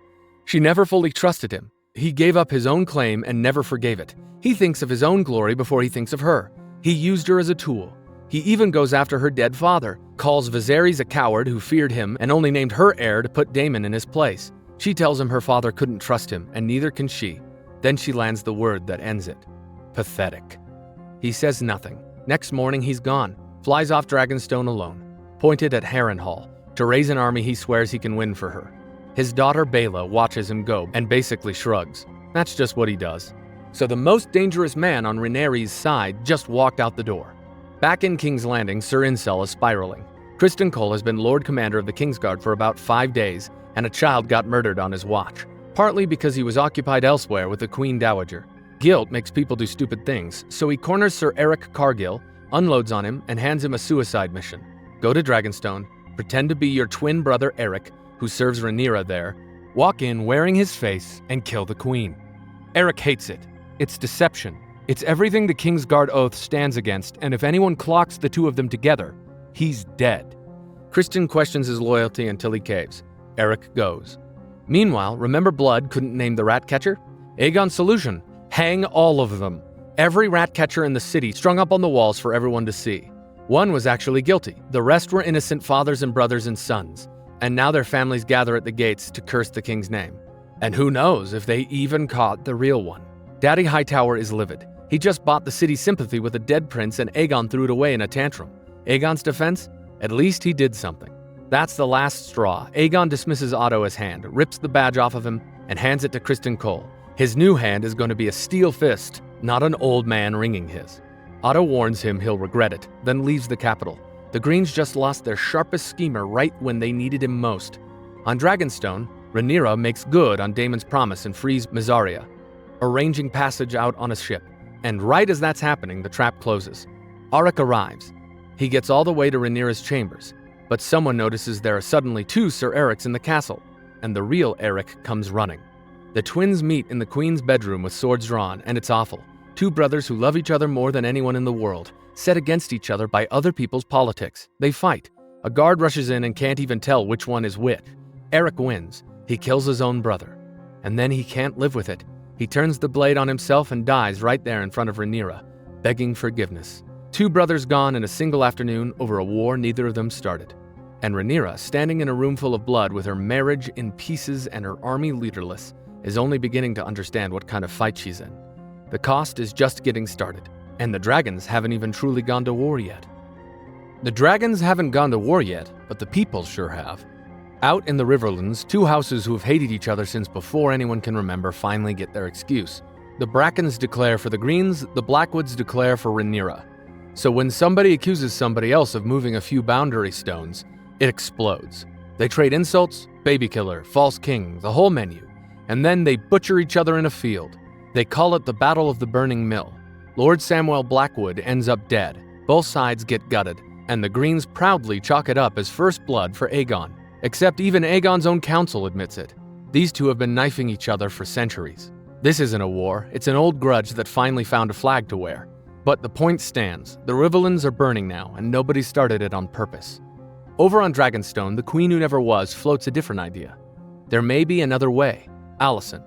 She never fully trusted him. He gave up his own claim and never forgave it. He thinks of his own glory before he thinks of her. He used her as a tool. He even goes after her dead father, calls Viserys a coward who feared him and only named her heir to put Damon in his place. She tells him her father couldn't trust him, and neither can she. Then she lands the word that ends it. Pathetic. He says nothing. Next morning he's gone, flies off Dragonstone alone, pointed at Harrenhal, to raise an army he swears he can win for her. His daughter Baela watches him go and basically shrugs. That's just what he does. So the most dangerous man on Rhaenyra's side just walked out the door. Back in King's Landing, Sir Incel is spiraling. Criston Cole has been Lord Commander of the Kingsguard for about 5 days, and a child got murdered on his watch, partly because he was occupied elsewhere with the Queen Dowager. Guilt makes people do stupid things, so he corners Sir Eric Cargill, unloads on him, and hands him a suicide mission. Go to Dragonstone, pretend to be your twin brother Eric, who serves Rhaenyra there, walk in wearing his face, and kill the queen. Eric hates it. It's deception. It's everything the Kingsguard oath stands against, and if anyone clocks the two of them together, he's dead. Criston questions his loyalty until he caves. Eric goes. Meanwhile, remember Blood couldn't name the rat catcher? Aegon's solution: hang all of them. Every rat catcher in the city strung up on the walls for everyone to see. One was actually guilty. The rest were innocent fathers and brothers and sons. And now their families gather at the gates to curse the king's name. And who knows if they even caught the real one. Daddy Hightower is livid. He just bought the city's sympathy with a dead prince and Aegon threw it away in a tantrum. Aegon's defense? At least he did something. That's the last straw. Aegon dismisses Otto as hand, rips the badge off of him, and hands it to Criston Cole. His new hand is going to be a steel fist, not an old man wringing his. Otto warns him he'll regret it, then leaves the capital. The Greens just lost their sharpest schemer right when they needed him most. On Dragonstone, Rhaenyra makes good on Daemon's promise and frees Misheard, arranging passage out on a ship. And right as that's happening, the trap closes. Auric arrives. He gets all the way to Rhaenyra's chambers, but someone notices there are suddenly 2 Sir Erics in the castle, and the real Eric comes running. The twins meet in the queen's bedroom with swords drawn, and it's awful. 2 brothers who love each other more than anyone in the world, set against each other by other people's politics. They fight. A guard rushes in and can't even tell which one is which. Eric wins. He kills his own brother. And then he can't live with it. He turns the blade on himself and dies right there in front of Rhaenyra, begging forgiveness. 2 brothers gone in a single afternoon over a war neither of them started. And Rhaenyra, standing in a room full of blood with her marriage in pieces and her army leaderless, is only beginning to understand what kind of fight she's in. The cost is just getting started, and the dragons haven't even truly gone to war yet. The dragons haven't gone to war yet, but the people sure have. Out in the Riverlands, 2 houses who have hated each other since before anyone can remember finally get their excuse. The Brackens declare for the Greens, the Blackwoods declare for Rhaenyra. So when somebody accuses somebody else of moving a few boundary stones, it explodes. They trade insults, baby killer, false king, the whole menu. And then they butcher each other in a field. They call it the Battle of the Burning Mill. Lord Samwell Blackwood ends up dead. Both sides get gutted, and the Greens proudly chalk it up as first blood for Aegon. Except even Aegon's own council admits it. These 2 have been knifing each other for centuries. This isn't a war, it's an old grudge that finally found a flag to wear. But the point stands. The Riverlands are burning now, and nobody started it on purpose. Over on Dragonstone, the Queen Who Never Was floats a different idea. There may be another way. Alicent.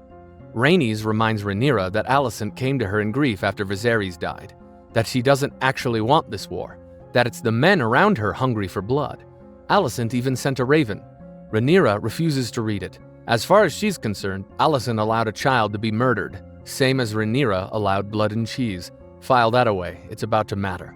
Rhaenys reminds Rhaenyra that Alicent came to her in grief after Viserys died, that she doesn't actually want this war, that it's the men around her hungry for blood. Alicent even sent a raven. Rhaenyra refuses to read it. As far as she's concerned, Alicent allowed a child to be murdered, same as Rhaenyra allowed blood and cheese. File that away, it's about to matter.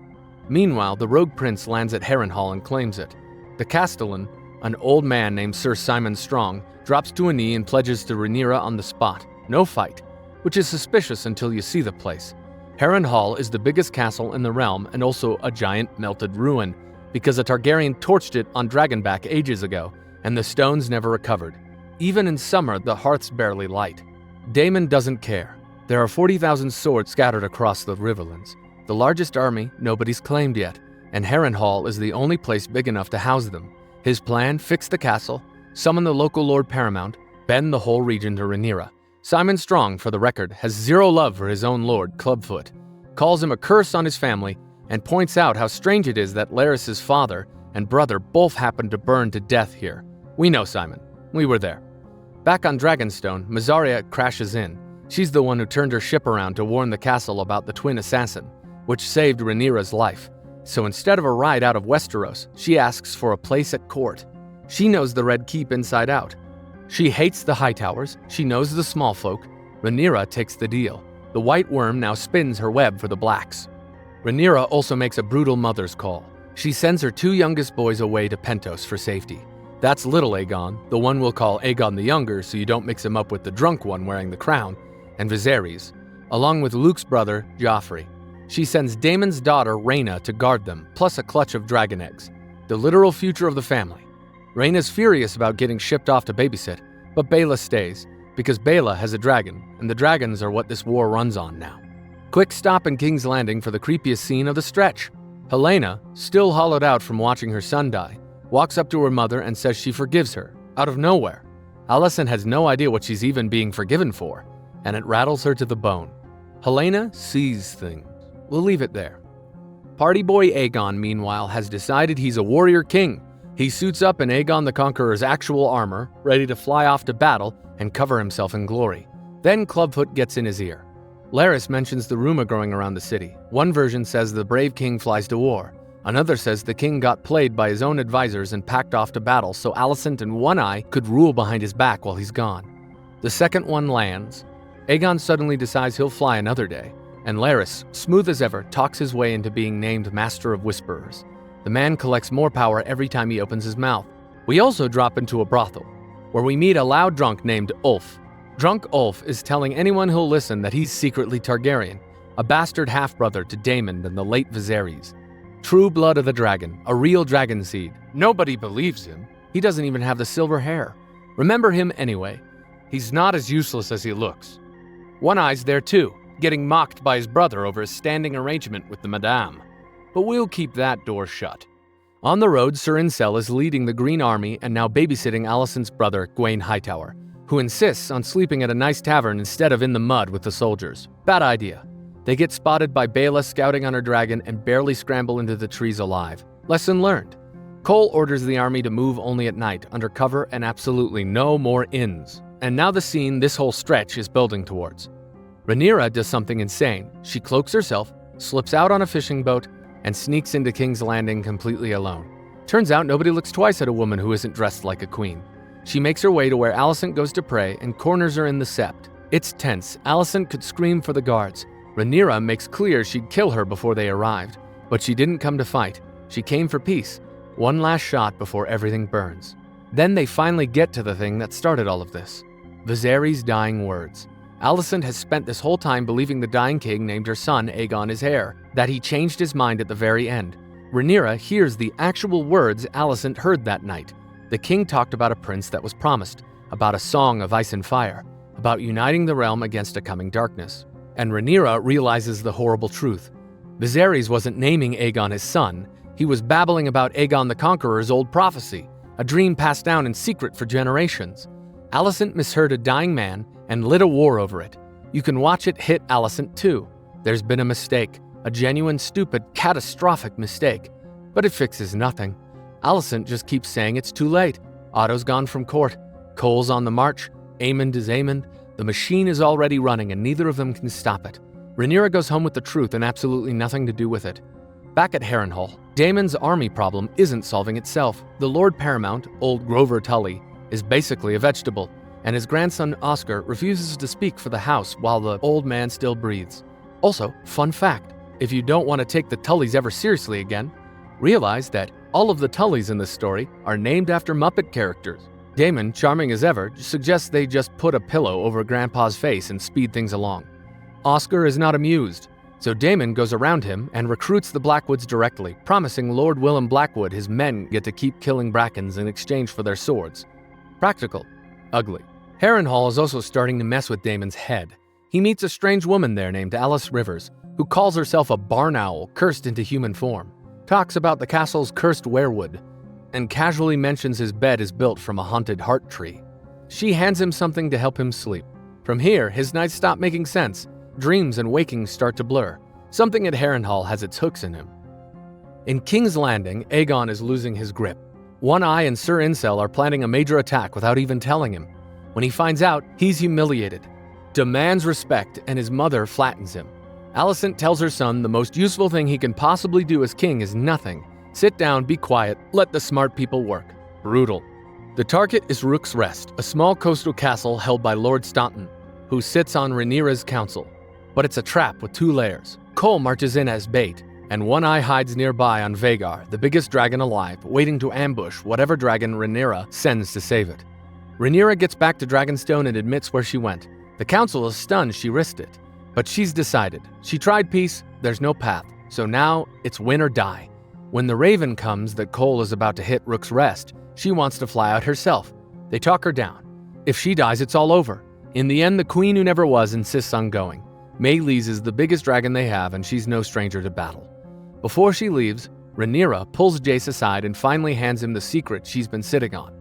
Meanwhile, the rogue prince lands at Harrenhal and claims it. The Castellan, an old man named Sir Simon Strong,
drops to a knee and pledges to Rhaenyra on the spot. No fight, which is suspicious until you see the place. Harrenhal is the biggest castle in the realm and also a giant melted ruin, because a Targaryen torched it on Dragonback ages ago, and the stones never recovered. Even in summer, the hearths barely light. Damon doesn't care. There are 40,000 swords scattered across the Riverlands, the largest army nobody's claimed yet, and Harrenhal is the only place big enough to house them. His plan: fix the castle, summon the local Lord Paramount, bend the whole region to Rhaenyra. Simon Strong, for the record, has zero love for his own lord, Clubfoot, calls him a curse on his family, and points out how strange it is that Larys's father and brother both happened to burn to death here. We know Simon. We were there. Back on Dragonstone, Mysaria crashes in. She's the one who turned her ship around to warn the castle about the twin assassin, which saved Rhaenyra's life. So instead of a ride out of Westeros, she asks for a place at court. She knows the Red Keep inside out. She hates the Hightowers, she knows the small folk. Rhaenyra takes the deal. The White Worm now spins her web for the Blacks. Rhaenyra also makes a brutal mother's call. She sends her 2 youngest boys away to Pentos for safety. That's little Aegon, the one we'll call Aegon the Younger so you don't mix him up with the drunk one wearing the crown, and Viserys, along with Luke's brother, Joffrey. She sends Daemon's daughter, Rhaena, to guard them, plus a clutch of dragon eggs, the literal future of the family. Rhaena's furious about getting shipped off to babysit, but Baela stays, because Baela has a dragon, and the dragons are what this war runs on now. Quick stop in King's Landing for the creepiest scene of the stretch. Helaena, still hollowed out from watching her son die, walks up to her mother and says she forgives her, out of nowhere. Alicent has no idea what she's even being forgiven for, and it rattles her to the bone. Helaena sees things. We'll leave it there. Party boy Aegon, meanwhile, has decided he's a warrior king. He suits up in Aegon the Conqueror's actual armor, ready to fly off to battle and cover himself in glory. Then Clubfoot gets in his ear. Larys mentions the rumor growing around the city. One version says the brave king flies to war. Another says the king got played by his own advisors and packed off to battle so Alicent and One Eye could rule behind his back while he's gone. The second one lands. Aegon suddenly decides he'll fly another day, and Larys, smooth as ever, talks his way into being named Master of Whisperers. The man collects more power every time he opens his mouth. We also drop into a brothel, where we meet a loud drunk named Ulf. Drunk Ulf is telling anyone who'll listen that he's secretly Targaryen, a bastard half-brother to Damon and the late Viserys. True blood of the dragon, a real Dragonseed. Nobody believes him. He doesn't even have the silver hair. Remember him anyway. He's not as useless as he looks. One Eye's there too, getting mocked by his brother over his standing arrangement with the Madame. But we'll keep that door shut. On the road, Sir Incel is leading the Green Army and now babysitting Alicent's brother, Gwaine Hightower, who insists on sleeping at a nice tavern instead of in the mud with the soldiers. Bad idea. They get spotted by Baela scouting on her dragon and barely scramble into the trees alive. Lesson learned. Cole orders the army to move only at night, under cover, and absolutely no more inns. And now the scene this whole stretch is building towards. Rhaenyra does something insane. She cloaks herself, slips out on a fishing boat, and sneaks into King's Landing completely alone. Turns out nobody looks twice at a woman who isn't dressed like a queen. She makes her way to where Alicent goes to pray and corners her in the sept. It's tense. Alicent could scream for the guards. Rhaenyra makes clear she'd kill her before they arrived, but she didn't come to fight. She came for peace. One last shot before everything burns. Then they finally get to the thing that started all of this. Viserys' dying words. Alicent has spent this whole time believing the dying king named her son Aegon his heir, that he changed his mind at the very end. Rhaenyra hears the actual words Alicent heard that night. The king talked about a prince that was promised, about a song of ice and fire, about uniting the realm against a coming darkness. And Rhaenyra realizes the horrible truth. Viserys wasn't naming Aegon his son, he was babbling about Aegon the Conqueror's old prophecy, a dream passed down in secret for generations. Alicent misheard a dying man and lit a war over it. You can watch it hit Alicent too. There's been a mistake, a genuine, stupid, catastrophic mistake. But it fixes nothing. Alicent just keeps saying it's too late. Otto's gone from court. Cole's on the march. Aemond is Aemond. The machine is already running and neither of them can stop it. Rhaenyra goes home with the truth and absolutely nothing to do with it. Back at Harrenhal, Daemon's army problem isn't solving itself. The Lord Paramount, old Grover Tully, is basically a vegetable, and his grandson Oscar refuses to speak for the house while the old man still breathes. Also, fun fact, if you don't want to take the Tullys ever seriously again, realize that all of the Tullys in this story are named after Muppet characters. Damon, charming as ever, suggests they just put a pillow over Grandpa's face and speed things along. Oscar is not amused, so Damon goes around him and recruits the Blackwoods directly, promising Lord Willem Blackwood his men get to keep killing Brackens in exchange for their swords. Practical. Ugly. Harrenhal is also starting to mess with Damon's head. He meets a strange woman there named Alice Rivers, who calls herself a barn owl cursed into human form, talks about the castle's cursed werewood, and casually mentions his bed is built from a haunted heart tree. She hands him something to help him sleep. From here, his nights stop making sense. Dreams and wakings start to blur. Something at Harrenhal has its hooks in him. In King's Landing, Aegon is losing his grip. One Eye and Sir Incel are planning a major attack without even telling him. When he finds out, he's humiliated, demands respect, and his mother flattens him. Alicent tells her son the most useful thing he can possibly do as king is nothing. Sit down, be quiet, let the smart people work. Brutal. The target is Rook's Rest, a small coastal castle held by Lord Staunton, who sits on Rhaenyra's council. But it's a trap with 2 layers. Cole marches in as bait, and One Eye hides nearby on Vhagar, the biggest dragon alive, waiting to ambush whatever dragon Rhaenyra sends to save it. Rhaenyra gets back to Dragonstone and admits where she went. The council is stunned she risked it. But she's decided. She tried peace, there's no path, so now it's win or die. When the raven comes that Cole is about to hit Rook's Rest, she wants to fly out herself. They talk her down. If she dies, it's all over. In the end, the queen who never was insists on going. Meleys is the biggest dragon they have, and she's no stranger to battle. Before she leaves, Rhaenyra pulls Jace aside and finally hands him the secret she's been sitting on.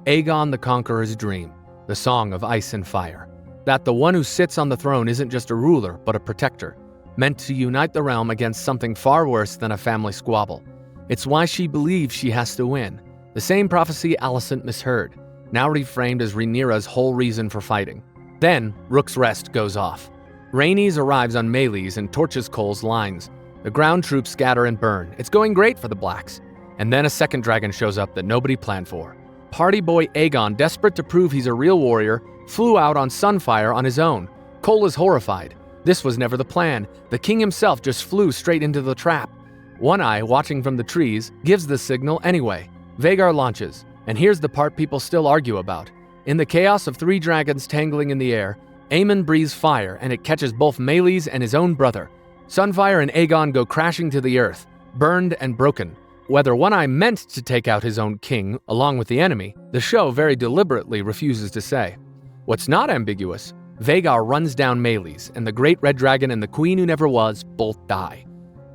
Aegon the Conqueror's dream, the song of ice and fire. That the one who sits on the throne isn't just a ruler, but a protector, meant to unite the realm against something far worse than a family squabble. It's why she believes she has to win. The same prophecy Alicent misheard, now reframed as Rhaenyra's whole reason for fighting. Then, Rook's Rest goes off. Rhaenys arrives on Meleys and torches Cole's lines. The ground troops scatter and burn. It's going great for the Blacks. And then a second dragon shows up that nobody planned for. Party boy Aegon, desperate to prove he's a real warrior, flew out on Sunfire on his own. Cole is horrified. This was never the plan. The king himself just flew straight into the trap. One Eye, watching from the trees, gives the signal anyway. Vhagar launches, and here's the part people still argue about. In the chaos of 3 dragons tangling in the air, Aemond breathes fire, and it catches both Meleys and his own brother. Sunfire and Aegon go crashing to the earth, burned and broken. Whether One Eye meant to take out his own king, along with the enemy, the show very deliberately refuses to say. What's not ambiguous, Vhagar runs down Meleys, and the Great Red Dragon and the Queen Who Never Was both die.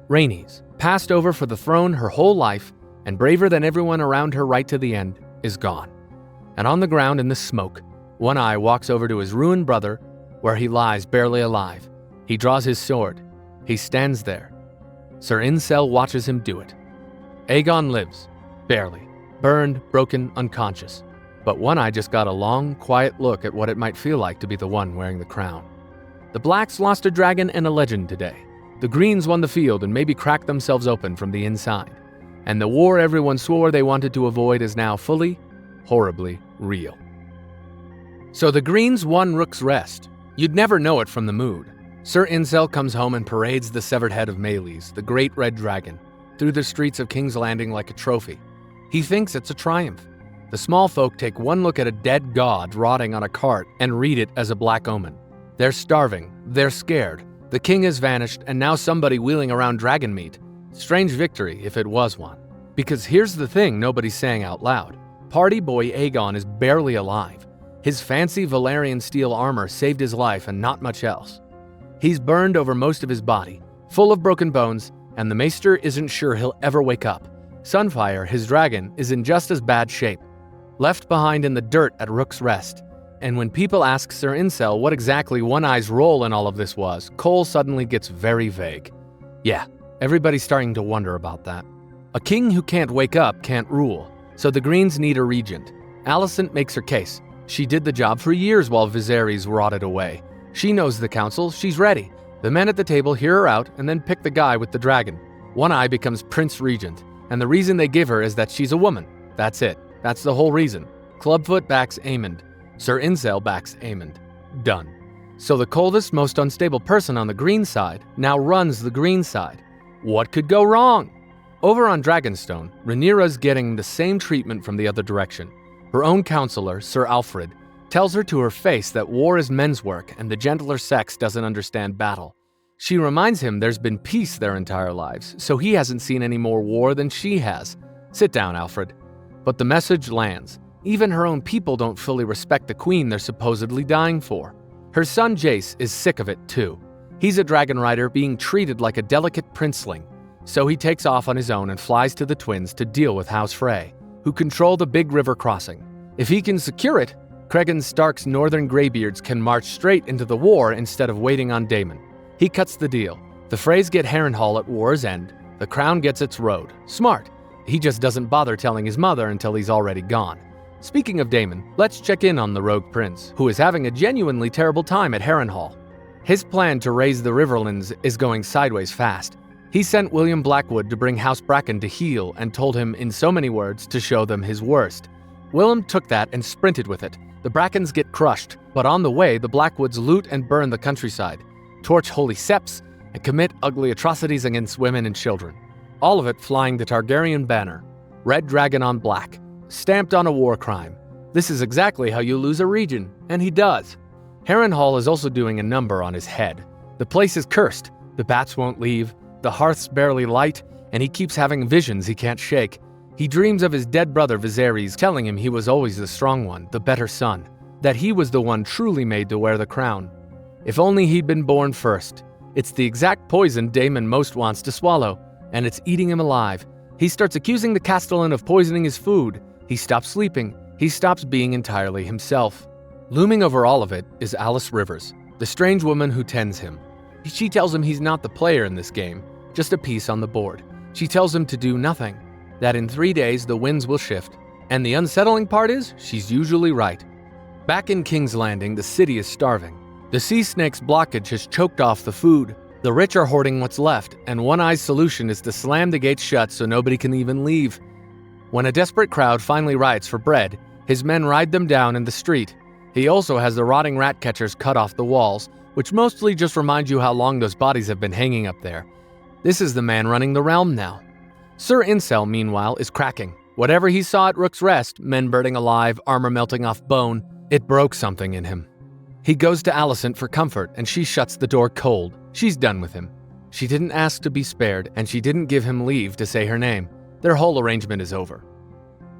Rhaenys, passed over for the throne her whole life, and braver than everyone around her right to the end, is gone. And on the ground in the smoke, One Eye walks over to his ruined brother, where he lies barely alive. He draws his sword. He stands there. Sir Incel watches him do it. Aegon lives, barely, burned, broken, unconscious. But One Eye just got a long, quiet look at what it might feel like to be the one wearing the crown. The Blacks lost a dragon and a legend today. The Greens won the field and maybe cracked themselves open from the inside. And the war everyone swore they wanted to avoid is now fully, horribly real. So the Greens won Rook's Rest. You'd never know it from the mood. Sir Incel comes home and parades the severed head of Meleys, the Great Red Dragon, through the streets of King's Landing like a trophy. He thinks it's a triumph. The small folk take one look at a dead god rotting on a cart and read it as a black omen. They're starving, they're scared. The king has vanished, and now somebody wheeling around dragon meat. Strange victory, if it was one. Because here's the thing nobody's saying out loud. Party boy Aegon is barely alive. His fancy Valyrian steel armor saved his life and not much else. He's burned over most of his body, full of broken bones, and the maester isn't sure he'll ever wake up. Sunfire, his dragon, is in just as bad shape, left behind in the dirt at Rook's Rest. And when people ask Sir Incel what exactly One Eye's role in all of this was, Cole suddenly gets very vague. Yeah, everybody's starting to wonder about that. A king who can't wake up can't rule, so the Greens need a regent. Alicent makes her case. She did the job for years while Viserys rotted away. She knows the council, she's ready. The men at the table hear her out and then pick the guy with the dragon. One Eye becomes Prince Regent, and the reason they give her is that she's a woman. That's it. That's the whole reason. Clubfoot backs Aemond. Sir Incel backs Aemond. Done. So the coldest, most unstable person on the green side now runs the green side. What could go wrong? Over on Dragonstone, Rhaenyra's getting the same treatment from the other direction. Her own counselor, Sir Alfred, tells her to her face that war is men's work and the gentler sex doesn't understand battle. She reminds him there's been peace their entire lives, so he hasn't seen any more war than she has. Sit down, Alfred. But the message lands. Even her own people don't fully respect the queen they're supposedly dying for. Her son Jace is sick of it too. He's a dragon rider being treated like a delicate princeling, so he takes off on his own and flies to the twins to deal with House Frey, who control the big river crossing. If he can secure it, Cregan Stark's northern greybeards can march straight into the war instead of waiting on Damon. He cuts the deal. The Freys get Harrenhal at war's end. The crown gets its road. Smart. He just doesn't bother telling his mother until he's already gone. Speaking of Damon, let's check in on the rogue prince, who is having a genuinely terrible time at Harrenhal. His plan to raise the Riverlands is going sideways fast. He sent William Blackwood to bring House Bracken to heel and told him in so many words to show them his worst. Willem took that and sprinted with it. The Brackens get crushed, but on the way, the Blackwoods loot and burn the countryside, torch holy septs, and commit ugly atrocities against women and children. All of it flying the Targaryen banner, red dragon on black, stamped on a war crime. This is exactly how you lose a region, and he does. Harrenhal is also doing a number on his head. The place is cursed. The bats won't leave, the hearths barely light, and he keeps having visions he can't shake. He dreams of his dead brother Viserys telling him he was always the strong one, the better son, that he was the one truly made to wear the crown. If only he'd been born first. It's the exact poison Damon most wants to swallow, and it's eating him alive. He starts accusing the Castellan of poisoning his food. He stops sleeping. He stops being entirely himself. Looming over all of it is Alice Rivers, the strange woman who tends him. She tells him he's not the player in this game, just a piece on the board. She tells him to do nothing, that in 3 days the winds will shift. And the unsettling part is, she's usually right. Back in King's Landing, the city is starving. The sea snake's blockage has choked off the food. The rich are hoarding what's left, and One Eye's solution is to slam the gates shut so nobody can even leave. When a desperate crowd finally riots for bread, his men ride them down in the street. He also has the rotting rat catchers cut off the walls, which mostly just remind you how long those bodies have been hanging up there. This is the man running the realm now. Sir Incel, meanwhile, is cracking. Whatever he saw at Rook's Rest, men burning alive, armor melting off bone, it broke something in him. He goes to Alicent for comfort, and she shuts the door cold. She's done with him. She didn't ask to be spared, and she didn't give him leave to say her name. Their whole arrangement is over.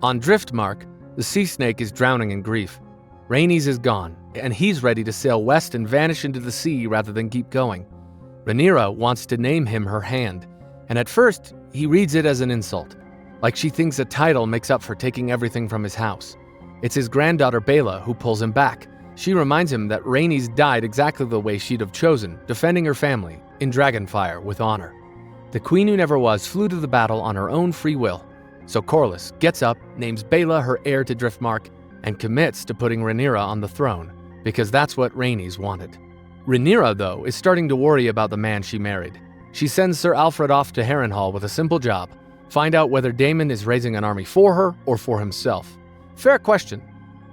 On Driftmark, the sea snake is drowning in grief. Rhaenys is gone, and he's ready to sail west and vanish into the sea rather than keep going. Rhaenyra wants to name him her hand, and at first, he reads it as an insult, like she thinks a title makes up for taking everything from his house. It's his granddaughter Baela who pulls him back. She reminds him that Rhaenys died exactly the way she'd have chosen, defending her family, in Dragonfire, with honor. The queen who never was flew to the battle on her own free will. So Corlys gets up, names Baela her heir to Driftmark, and commits to putting Rhaenyra on the throne, because that's what Rhaenys wanted. Rhaenyra, though, is starting to worry about the man she married. She sends Sir Alfred off to Harrenhal with a simple job: find out whether Daemon is raising an army for her or for himself. Fair question,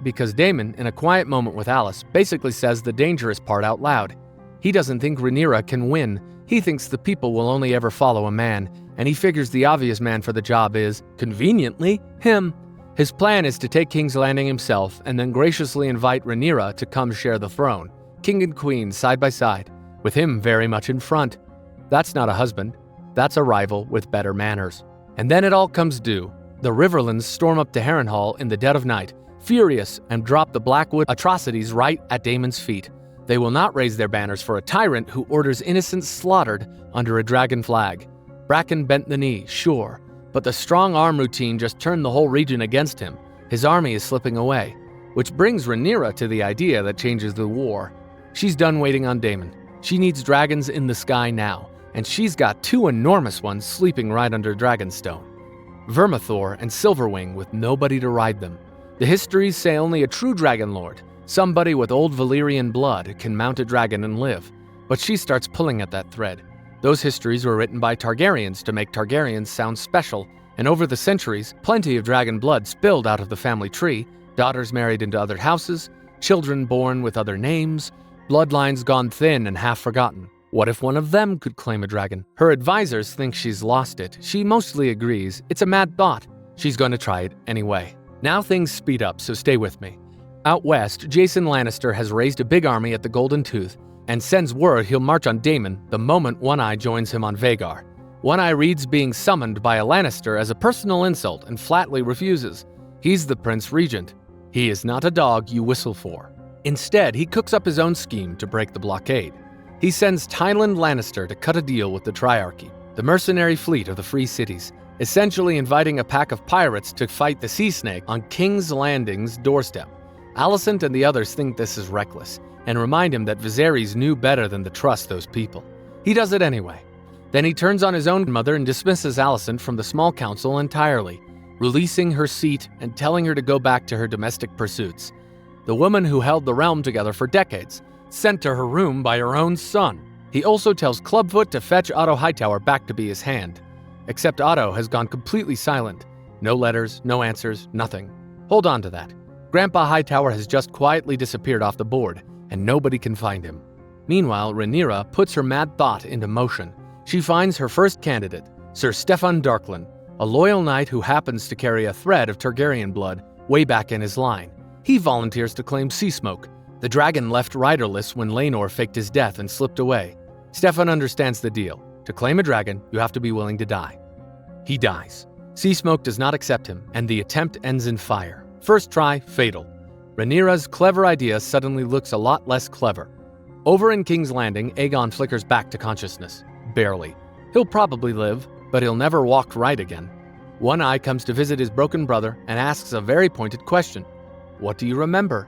because Daemon, in a quiet moment with Alice, basically says the dangerous part out loud. He doesn't think Rhaenyra can win. He thinks the people will only ever follow a man, and he figures the obvious man for the job is, conveniently, him. His plan is to take King's Landing himself and then graciously invite Rhaenyra to come share the throne, king and queen side by side, with him very much in front. That's not a husband. That's a rival with better manners. And then it all comes due. The Riverlands storm up to Harrenhal in the dead of night, furious, and drop the Blackwood atrocities right at Daemon's feet. They will not raise their banners for a tyrant who orders innocents slaughtered under a dragon flag. Bracken bent the knee, sure, but the strong arm routine just turned the whole region against him. His army is slipping away, which brings Rhaenyra to the idea that changes the war. She's done waiting on Daemon. She needs dragons in the sky now, and she's got 2 enormous ones sleeping right under Dragonstone. Vermithor and Silverwing with nobody to ride them. The histories say only a true dragon lord, somebody with old Valyrian blood, can mount a dragon and live, but she starts pulling at that thread. Those histories were written by Targaryens to make Targaryens sound special, and over the centuries, plenty of dragon blood spilled out of the family tree, daughters married into other houses, children born with other names, bloodlines gone thin and half forgotten. What if one of them could claim a dragon? Her advisors think she's lost it. She mostly agrees. It's a mad thought. She's going to try it anyway. Now things speed up, so stay with me. Out west, Jason Lannister has raised a big army at the Golden Tooth and sends word he'll march on Damon the moment One Eye joins him on Vhagar. One Eye reads being summoned by a Lannister as a personal insult and flatly refuses. He's the Prince Regent. He is not a dog you whistle for. Instead, he cooks up his own scheme to break the blockade. He sends Tywin Lannister to cut a deal with the Triarchy, the mercenary fleet of the Free Cities, essentially inviting a pack of pirates to fight the Sea Snake on King's Landing's doorstep. Alicent and the others think this is reckless, and remind him that Viserys knew better than to trust those people. He does it anyway. Then he turns on his own mother and dismisses Alicent from the small council entirely, releasing her seat and telling her to go back to her domestic pursuits. The woman who held the realm together for decades, sent to her room by her own son. He also tells Clubfoot to fetch Otto Hightower back to be his hand. Except Otto has gone completely silent. No letters, no answers, nothing. Hold on to that. Grandpa Hightower has just quietly disappeared off the board, and nobody can find him. Meanwhile, Rhaenyra puts her mad thought into motion. She finds her first candidate, Sir Steffon Darklyn, a loyal knight who happens to carry a thread of Targaryen blood way back in his line. He volunteers to claim Seasmoke, the dragon left riderless when Laenor faked his death and slipped away. Steffon understands the deal. To claim a dragon, you have to be willing to die. He dies. Seasmoke does not accept him, and the attempt ends in fire. First try, fatal. Rhaenyra's clever idea suddenly looks a lot less clever. Over in King's Landing, Aegon flickers back to consciousness. Barely. He'll probably live, but he'll never walk right again. One Eye comes to visit his broken brother and asks a very pointed question. What do you remember?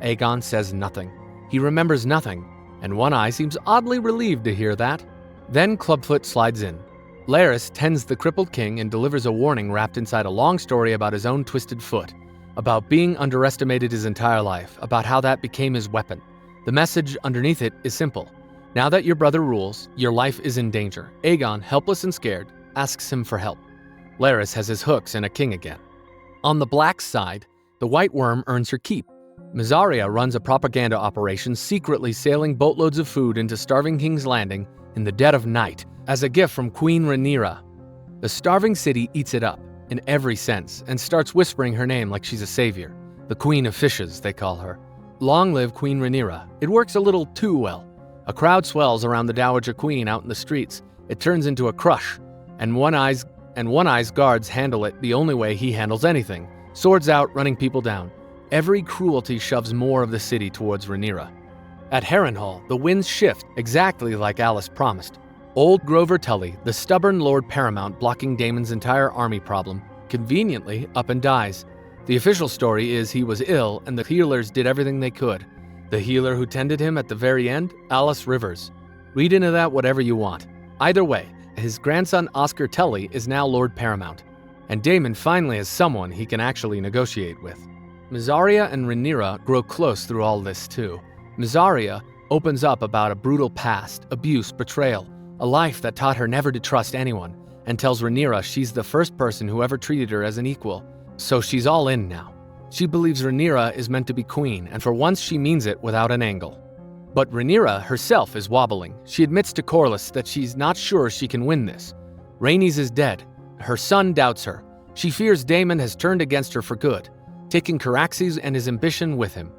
Aegon says nothing. He remembers nothing, and One Eye seems oddly relieved to hear that. Then Clubfoot slides in. Larys tends the crippled king and delivers a warning wrapped inside a long story about his own twisted foot, about being underestimated his entire life, about how that became his weapon. The message underneath it is simple. Now that your brother rules, your life is in danger. Aegon, helpless and scared, asks him for help. Larys has his hooks and a king again. On the black side, the White Worm earns her keep. Mysaria runs a propaganda operation secretly sailing boatloads of food into starving King's Landing in the dead of night as a gift from Queen Rhaenyra. The starving city eats it up, in every sense, and starts whispering her name like she's a savior. The Queen of Fishes, they call her. Long live Queen Rhaenyra. It works a little too well. A crowd swells around the Dowager Queen out in the streets. It turns into a crush, and One Eye's guards handle it the only way he handles anything. Swords out, running people down. Every cruelty shoves more of the city towards Rhaenyra. At Harrenhal, the winds shift, exactly like Alice promised. Old Grover Tully, the stubborn Lord Paramount blocking Daemon's entire army problem, conveniently up and dies. The official story is he was ill and the healers did everything they could. The healer who tended him at the very end, Alice Rivers. Read into that whatever you want. Either way, his grandson Oscar Tully is now Lord Paramount, and Damon finally has someone he can actually negotiate with. Mysaria and Rhaenyra grow close through all this too. Mysaria opens up about a brutal past, abuse, betrayal, a life that taught her never to trust anyone, and tells Rhaenyra she's the first person who ever treated her as an equal. So she's all in now. She believes Rhaenyra is meant to be queen, and for once she means it without an angle. But Rhaenyra herself is wobbling. She admits to Corlys that she's not sure she can win this. Rhaenys is dead. Her son doubts her. She fears Daemon has turned against her for good, taking Caraxes and his ambition with him.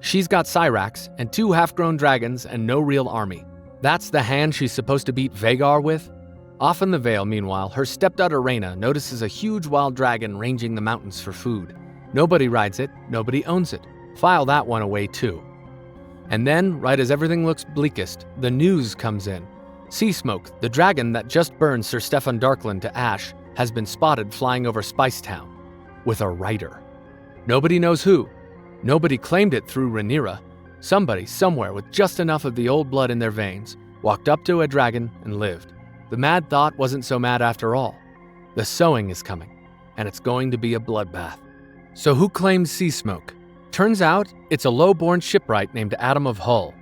She's got Syrax and 2 half-grown dragons and no real army. That's the hand she's supposed to beat Vhagar with? Off in the Vale, meanwhile, her stepdaughter Rhaena notices a huge wild dragon ranging the mountains for food. Nobody rides it, nobody owns it. File that one away too. And then, right as everything looks bleakest, the news comes in. Seasmoke, the dragon that just burned Sir Steffon Darklyn to ash, has been spotted flying over Spicetown with a rider. Nobody knows who. Nobody claimed it through Rhaenyra. Somebody, somewhere, with just enough of the old blood in their veins, walked up to a dragon and lived. The mad thought wasn't so mad after all. The sowing is coming, and it's going to be a bloodbath. So who claims Seasmoke? Turns out, it's a low-born shipwright named Adam of Hull.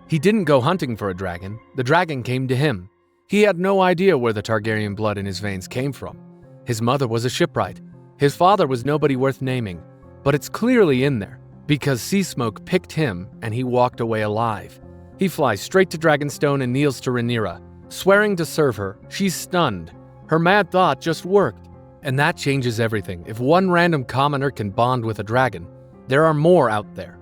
He didn't go hunting for a dragon. The dragon came to him. He had no idea where the Targaryen blood in his veins came from. His mother was a shipwright. His father was nobody worth naming. But it's clearly in there, because Seasmoke picked him and he walked away alive. He flies straight to Dragonstone and kneels to Rhaenyra. Swearing to serve her, she's stunned. Her mad thought just worked. And that changes everything. If one random commoner can bond with a dragon, there are more out there.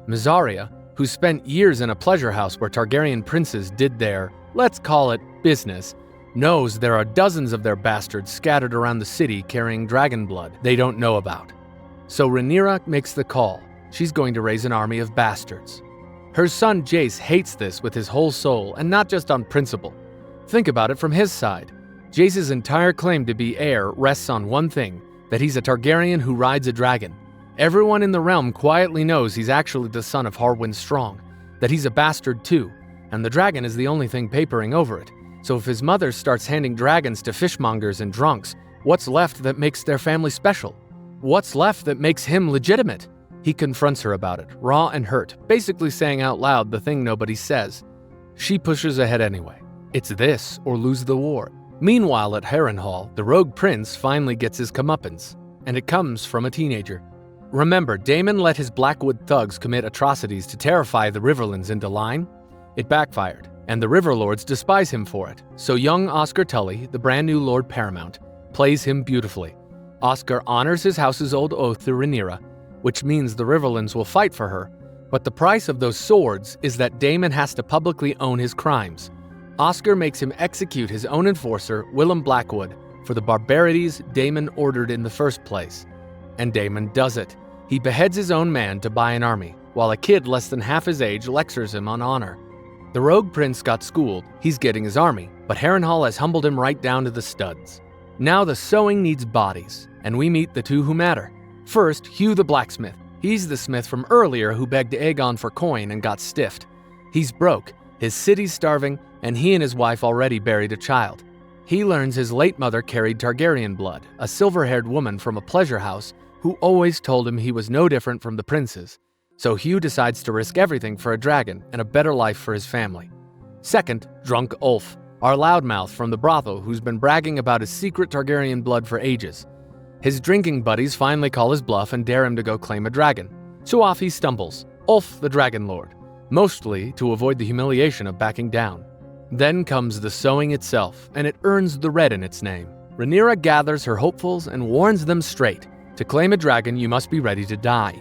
Mysaria, who spent years in a pleasure house where Targaryen princes did their, let's call it, business, knows there are dozens of their bastards scattered around the city carrying dragon blood they don't know about. So Rhaenyra makes the call. She's going to raise an army of bastards. Her son Jace hates this with his whole soul, and not just on principle. Think about it from his side. Jace's entire claim to be heir rests on one thing, that he's a Targaryen who rides a dragon. Everyone in the realm quietly knows he's actually the son of Harwin Strong, that he's a bastard too, and the dragon is the only thing papering over it. So if his mother starts handing dragons to fishmongers and drunks, what's left that makes their family special? What's left that makes him legitimate? He confronts her about it, raw and hurt, basically saying out loud the thing nobody says. She pushes ahead anyway. It's this or lose the war. Meanwhile at Harrenhal, the rogue prince finally gets his comeuppance, and it comes from a teenager. Remember, Damon let his Blackwood thugs commit atrocities to terrify the Riverlands into line? It backfired, and the Riverlords despise him for it, so young Oscar Tully, the brand new Lord Paramount, plays him beautifully. Oscar honors his house's old oath to Rhaenyra, which means the Riverlands will fight for her, but the price of those swords is that Damon has to publicly own his crimes. Oscar makes him execute his own enforcer, Willem Blackwood, for the barbarities Damon ordered in the first place. And Damon does it. He beheads his own man to buy an army, while a kid less than half his age lectures him on honor. The rogue prince got schooled, he's getting his army, but Harrenhal has humbled him right down to the studs. Now the sowing needs bodies, and we meet the two who matter. First, Hugh the blacksmith. He's the smith from earlier who begged Aegon for coin and got stiffed. He's broke, his city's starving, and he and his wife already buried a child. He learns his late mother carried Targaryen blood, a silver-haired woman from a pleasure house who always told him he was no different from the princes. So Hugh decides to risk everything for a dragon and a better life for his family. Second, drunk Ulf, our loudmouth from the brothel who's been bragging about his secret Targaryen blood for ages. His drinking buddies finally call his bluff and dare him to go claim a dragon. So off he stumbles, Ulf the Dragon Lord, mostly to avoid the humiliation of backing down. Then comes the sowing itself, and it earns the red in its name. Rhaenyra gathers her hopefuls and warns them straight. To claim a dragon, you must be ready to die.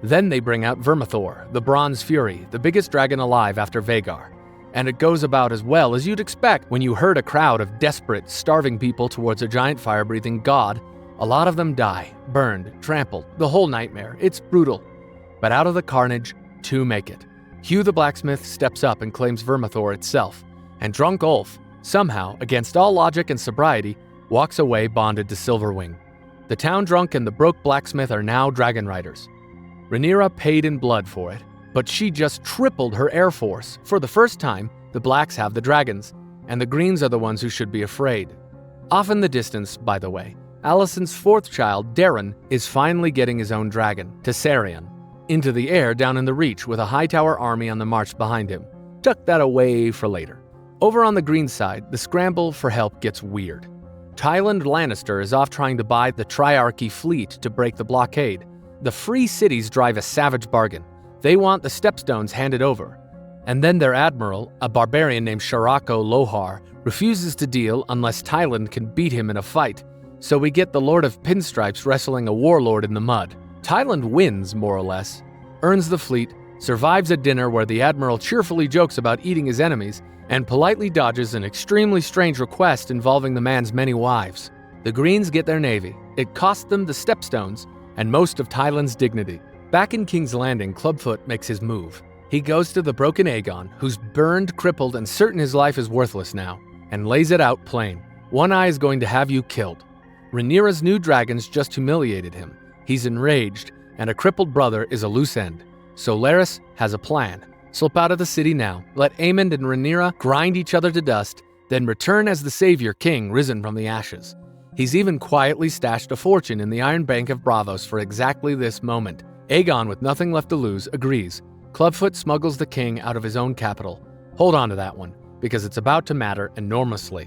Then they bring out Vermithor, the Bronze Fury, the biggest dragon alive after Vhagar. And it goes about as well as you'd expect when you herd a crowd of desperate, starving people towards a giant fire-breathing god. A lot of them die, burned, trampled, the whole nightmare. It's brutal. But out of the carnage, two make it. Hugh the blacksmith steps up and claims Vermithor itself. And drunk Ulf, somehow, against all logic and sobriety, walks away bonded to Silverwing. The town drunk and the broke blacksmith are now dragon riders. Rhaenyra paid in blood for it, but she just tripled her air force. For the first time, the blacks have the dragons, and the greens are the ones who should be afraid. Off in the distance, by the way, Alicent's fourth child, Daemon, is finally getting his own dragon, Tessarion, into the air down in the Reach with a Hightower army on the march behind him. Tuck that away for later. Over on the green side, the scramble for help gets weird. Tywin Lannister is off trying to buy the Triarchy fleet to break the blockade. The free cities drive a savage bargain. They want the stepstones handed over. And then their admiral, a barbarian named Sharako Lohar, refuses to deal unless Tywin can beat him in a fight. So we get the Lord of Pinstripes wrestling a warlord in the mud. Tywin wins, more or less, earns the fleet, survives a dinner where the admiral cheerfully jokes about eating his enemies, and politely dodges an extremely strange request involving the man's many wives. The Greens get their navy. It cost them the stepstones and most of Tywin's dignity. Back in King's Landing, Clubfoot makes his move. He goes to the broken Aegon, who's burned, crippled, and certain his life is worthless now, and lays it out plain. One Eye is going to have you killed. Rhaenyra's new dragons just humiliated him. He's enraged, and a crippled brother is a loose end. So Larys has a plan. Slip out of the city now, let Aemond and Rhaenyra grind each other to dust, then return as the savior king risen from the ashes. He's even quietly stashed a fortune in the Iron Bank of Braavos for exactly this moment. Aegon, with nothing left to lose, agrees. Clubfoot smuggles the king out of his own capital. Hold on to that one, because it's about to matter enormously.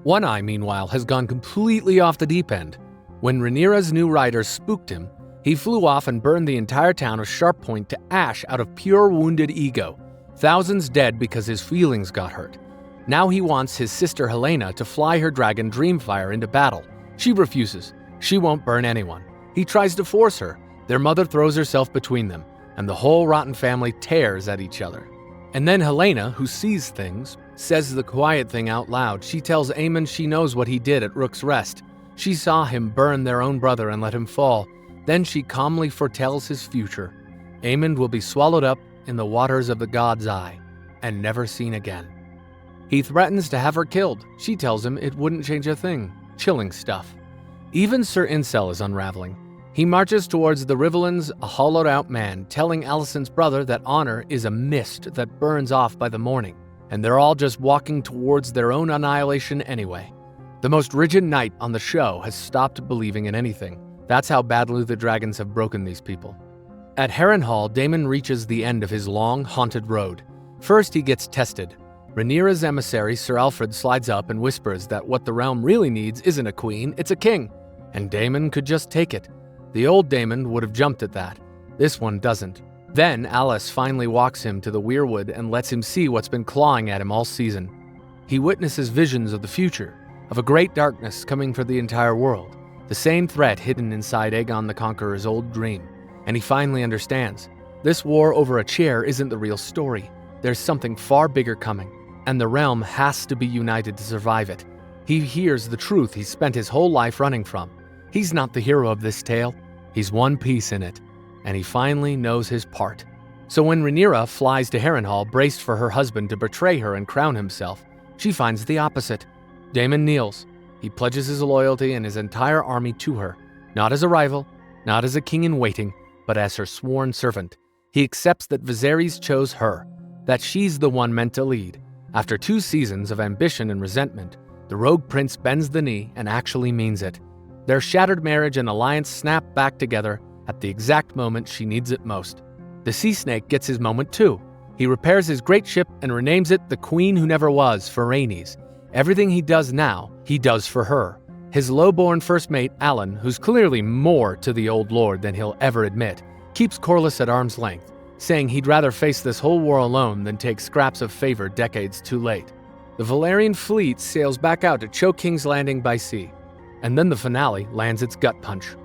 One Eye, meanwhile, has gone completely off the deep end. When Rhaenyra's new riders spooked him, he flew off and burned the entire town of Sharp Point to ash out of pure wounded ego. Thousands dead because his feelings got hurt. Now he wants his sister Helena to fly her dragon Dreamfire into battle. She refuses. She won't burn anyone. He tries to force her. Their mother throws herself between them, and the whole rotten family tears at each other. And then Helena, who sees things, says the quiet thing out loud. She tells Aemond she knows what he did at Rook's Rest. She saw him burn their own brother and let him fall. Then she calmly foretells his future. Aemond will be swallowed up in the waters of the God's Eye and never seen again. He threatens to have her killed. She tells him it wouldn't change a thing. Chilling stuff. Even Sir Incel is unraveling. He marches towards the Riverlands, a hollowed-out man, telling Alicent's brother that honor is a mist that burns off by the morning, and they're all just walking towards their own annihilation anyway. The most rigid knight on the show has stopped believing in anything. That's how badly the dragons have broken these people. At Harrenhal, Damon reaches the end of his long, haunted road. First, he gets tested. Rhaenyra's emissary, Sir Alfred, slides up and whispers that what the realm really needs isn't a queen, it's a king. And Damon could just take it. The old Damon would have jumped at that. This one doesn't. Then Alice finally walks him to the weirwood and lets him see what's been clawing at him all season. He witnesses visions of the future, of a great darkness coming for the entire world, the same threat hidden inside Aegon the Conqueror's old dream. And he finally understands. This war over a chair isn't the real story. There's something far bigger coming, and the realm has to be united to survive it. He hears the truth he's spent his whole life running from. He's not the hero of this tale. He's one piece in it, and he finally knows his part. So when Rhaenyra flies to Harrenhal, braced for her husband to betray her and crown himself, she finds the opposite. Daemon kneels. He pledges his loyalty and his entire army to her, not as a rival, not as a king in waiting, but as her sworn servant. He accepts that Viserys chose her, that she's the one meant to lead. After 2 seasons of ambition and resentment, the rogue prince bends the knee and actually means it. Their shattered marriage and alliance snap back together at the exact moment she needs it most. The sea snake gets his moment too. He repairs his great ship and renames it the Queen Who Never Was for Rhaenys. Everything he does now, he does for her. His low-born first mate, Alan, who's clearly more to the old lord than he'll ever admit, keeps Corlys at arm's length, saying he'd rather face this whole war alone than take scraps of favor decades too late. The Valyrian fleet sails back out to choke King's Landing by sea. And then the finale lands its gut punch.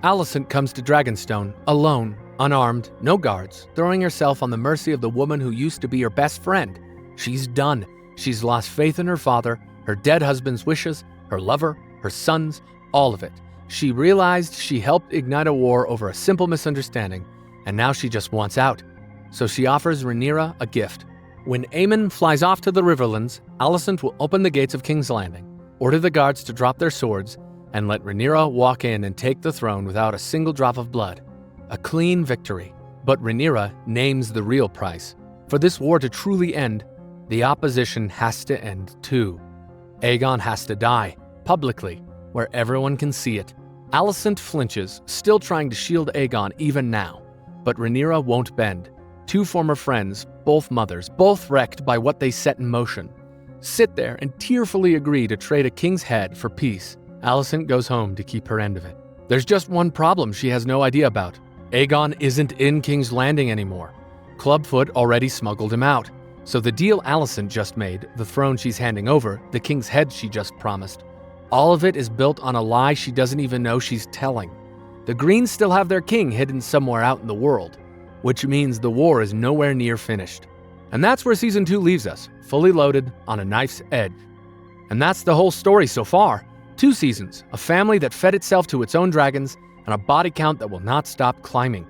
Alicent comes to Dragonstone, alone, unarmed, no guards, throwing herself on the mercy of the woman who used to be her best friend. She's done. She's lost faith in her father, her dead husband's wishes, her lover, her sons, all of it. She realized she helped ignite a war over a simple misunderstanding, and now she just wants out. So she offers Rhaenyra a gift. When Aemon flies off to the Riverlands, Alicent will open the gates of King's Landing, order the guards to drop their swords, and let Rhaenyra walk in and take the throne without a single drop of blood. A clean victory. But Rhaenyra names the real price. For this war to truly end, the opposition has to end too. Aegon has to die, publicly, where everyone can see it. Alicent flinches, still trying to shield Aegon even now. But Rhaenyra won't bend. 2 former friends, both mothers, both wrecked by what they set in motion, sit there and tearfully agree to trade a king's head for peace. Alicent goes home to keep her end of it. There's just one problem she has no idea about. Aegon isn't in King's Landing anymore. Clubfoot already smuggled him out. So the deal Alicent just made, the throne she's handing over, the king's head she just promised, all of it is built on a lie she doesn't even know she's telling. The Greens still have their king hidden somewhere out in the world, which means the war is nowhere near finished. And that's where Season 2 leaves us, fully loaded on a knife's edge. And that's the whole story so far. 2 seasons, a family that fed itself to its own dragons, and a body count that will not stop climbing.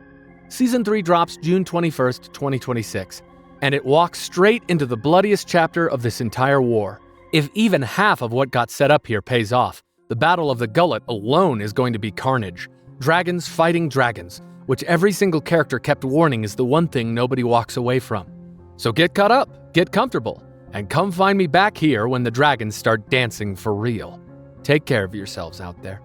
Season 3 drops June 21st, 2026, and it walks straight into the bloodiest chapter of this entire war. If even half of what got set up here pays off, the Battle of the Gullet alone is going to be carnage. Dragons fighting dragons, which every single character kept warning is the one thing nobody walks away from. So get caught up, get comfortable, and come find me back here when the dragons start dancing for real. Take care of yourselves out there.